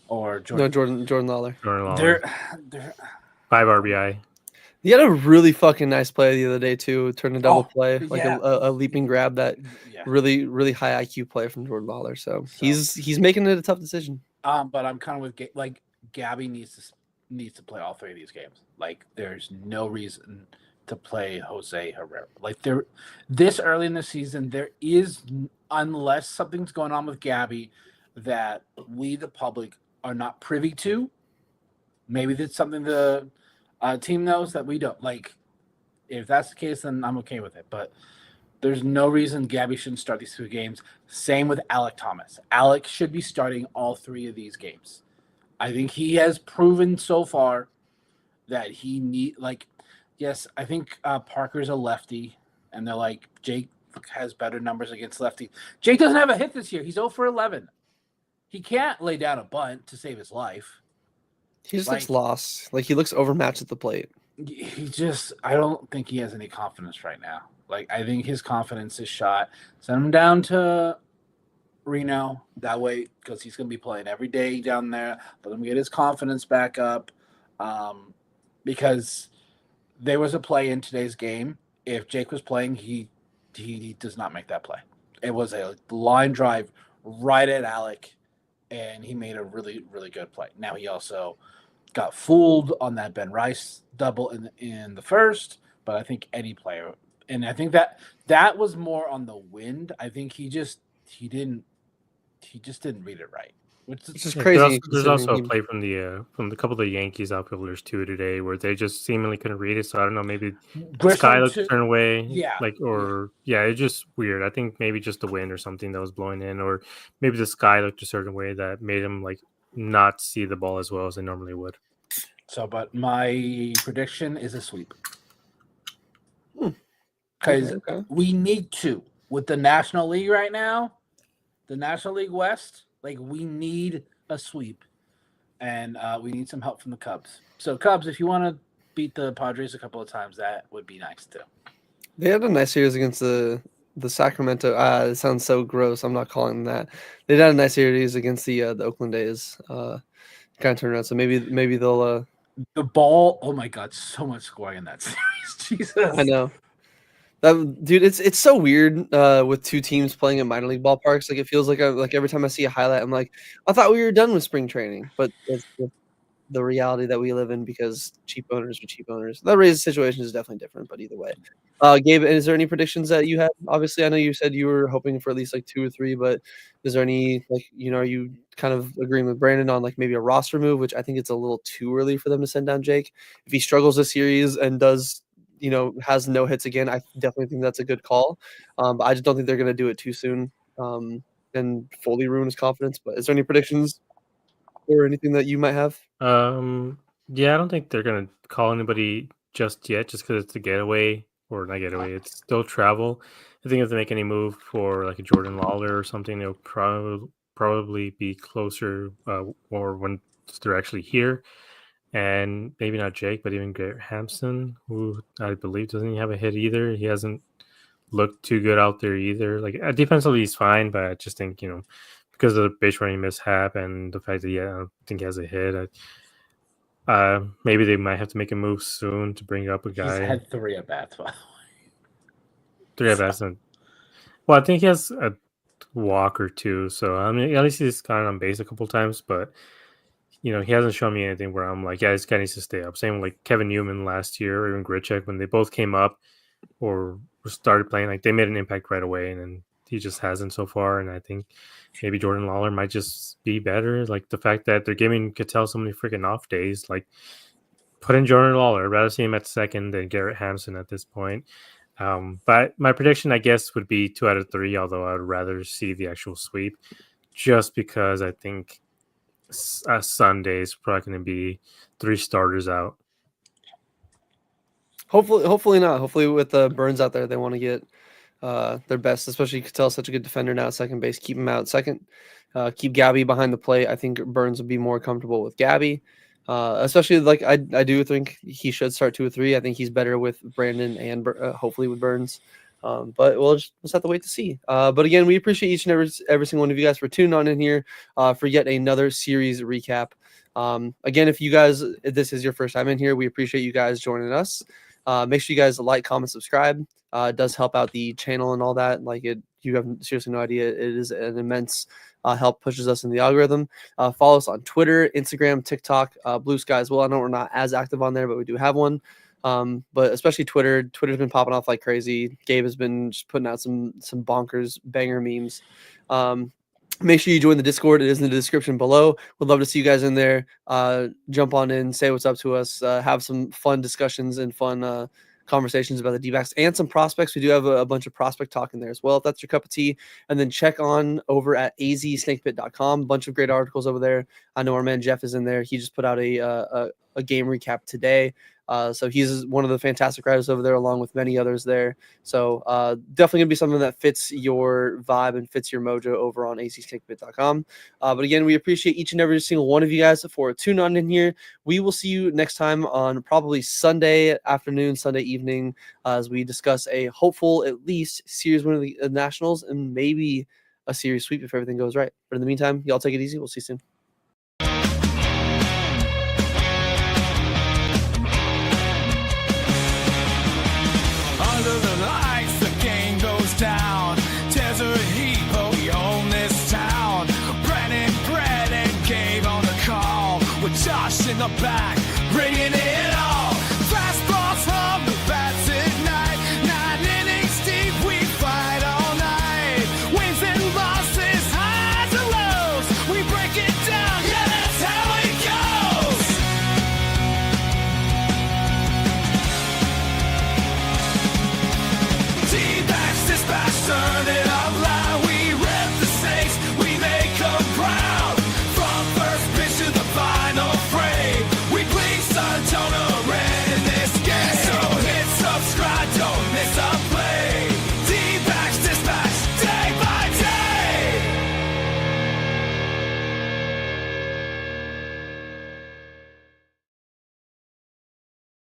or Jordan. No, Jordan Lawler. Jordan Lawler. They're 5 RBI. He had a really fucking nice play the other day too. Turned a double play, like yeah. a leaping grab. That really, really high IQ play from Jordan Lawler. So he's making it a tough decision. But I'm kind of with like Gabby needs to play all 3 of these games. Like, there's no reason to play Jose Herrera. Like, this early in the season, there is, unless something's going on with Gabby that we, the public, are not privy to. Maybe that's something the team knows that we don't. Like, if that's the case, then I'm okay with it. But there's no reason Gabby shouldn't start these 2 games. Same with Alek Thomas. Alek should be starting all 3 of these games. I think he has proven so far that he yes, I think Parker's a lefty, and they're like, Jake has better numbers against lefty. Jake doesn't have a hit this year. He's 0 for 11. He can't lay down a bunt to save his life. He just looks lost. Like, he looks overmatched at the plate. I don't think he has any confidence right now. Like, I think his confidence is shot. Send him down to Reno that way, because he's going to be playing every day down there. Let him get his confidence back up, because there was a play in today's game. If Jake was playing, he does not make that play. It was a line drive right at Alek, and he made a really, really good play. Now, he also got fooled on that Ben Rice double in the first, but I think any player, and I think that was more on the wind. I think he just didn't read it right, which is crazy. There's also a play from the couple of the Yankees outfielders too today where they just seemingly couldn't read it. So I don't know, maybe the sky looked a certain way, it's just weird. I think maybe just the wind or something that was blowing in, or maybe the sky looked a certain way that made him like not see the ball as well as they normally would. So, but my prediction is a sweep, because we need to, with the National League right now. The National League West, like, we need a sweep, and we need some help from the Cubs. So, Cubs, if you want to beat the Padres a couple of times, that would be nice too. They had a nice series against the Sacramento. It sounds so gross. I'm not calling them that. They had a nice series against the Oakland A's. Kind of turned around. So maybe they'll. The ball. Oh my God! So much scoring in that series. Jesus. I know. Dude, it's so weird with 2 teams playing at minor league ballparks. Like, it feels like every time I see a highlight, I'm like, I thought we were done with spring training, but it's the reality that we live in because cheap owners are cheap owners. The Rays situation is definitely different, but either way. Gabe, is there any predictions that you have? Obviously, I know you said you were hoping for at least like 2 or 3, but is there any, like, are you kind of agreeing with Brandon on like maybe a roster move, which I think it's a little too early for them to send down Jake? If he struggles this series and does has no hits again, I definitely think that's a good call. But I just don't think they're going to do it too soon. and fully ruin his confidence. But is there any predictions or anything that you might have? Yeah, I don't think they're gonna call anybody just yet, just because it's a getaway or not getaway. It's still travel. I think if they make any move for like a Jordan Lawler or something, they'll probably be closer, or when they're actually here. And maybe not Jake, but even Garrett Hampson, who I believe doesn't have a hit either. He hasn't looked too good out there either. Like defensively, he's fine, but I just think because of the base running mishap and the fact that I don't think he has a hit. Maybe they might have to make a move soon to bring up a guy. He's had 3 at bats, by the way. 3 at bats. Well, I think he has a walk or 2. So I mean, at least he's gotten on base a couple times, but he hasn't shown me anything where I'm like, yeah, this guy needs to stay up. Same like Kevin Newman last year, or even Grichuk, when they both came up or started playing, like they made an impact right away, and then he just hasn't so far. And I think maybe Jordan Lawler might just be better. Like the fact that they're giving Cattell so many freaking off days, like put in Jordan Lawler. I'd rather see him at second than Garrett Hampson at this point. But my prediction, I guess, would be 2 out of 3, although I would rather see the actual sweep, just because I think Sunday is probably going to be 3 starters out. Hopefully not. Hopefully with the Burns out there, they want to get their best, especially Cattell's such a good defender now at second base. Keep him out second. Keep Gabby behind the plate. I think Burns would be more comfortable with Gabby. Especially like I do think he should start 2 or 3. I think he's better with Brandon and hopefully with Burns. But we'll just have to wait to see. But again, we appreciate each and every single one of you guys for tuning on in here for yet another series recap. Again, if this is your first time in here, we appreciate you guys joining us. Make sure you guys like, comment, subscribe. It does help out the channel and all that. You have seriously no idea. It is an immense help, pushes us in the algorithm. Follow us on Twitter, Instagram, TikTok, Blue Sky as well. I know we're not as active on there, but we do have one. But especially Twitter. Twitter's been popping off like crazy. Gabe has been just putting out some bonkers banger memes. Make sure you join the Discord. It is in the description below. Would love to see you guys in there. Jump on in, say what's up to us, have some fun discussions and fun conversations about the D-backs and some prospects. We do have a bunch of prospect talk in there as well, if that's your cup of tea. And then check on over at azsnakepit.com. A bunch of great articles over there. I know our man Jeff is in there. He just put out a game recap today. So he's one of the fantastic writers over there, along with many others there. So definitely going to be something that fits your vibe and fits your mojo over on azsnakepit.com. But again, we appreciate each and every single one of you guys for tuning on in here. We will see you next time on probably Sunday afternoon, Sunday evening, as we discuss a hopeful, at least, series win of the Nationals and maybe a series sweep if everything goes right. But in the meantime, y'all take it easy. We'll see you soon. Under the lights, the game goes down. Desert heat, but we own this town. Brennan, Brett, and Gabe on the call with Josh in the back.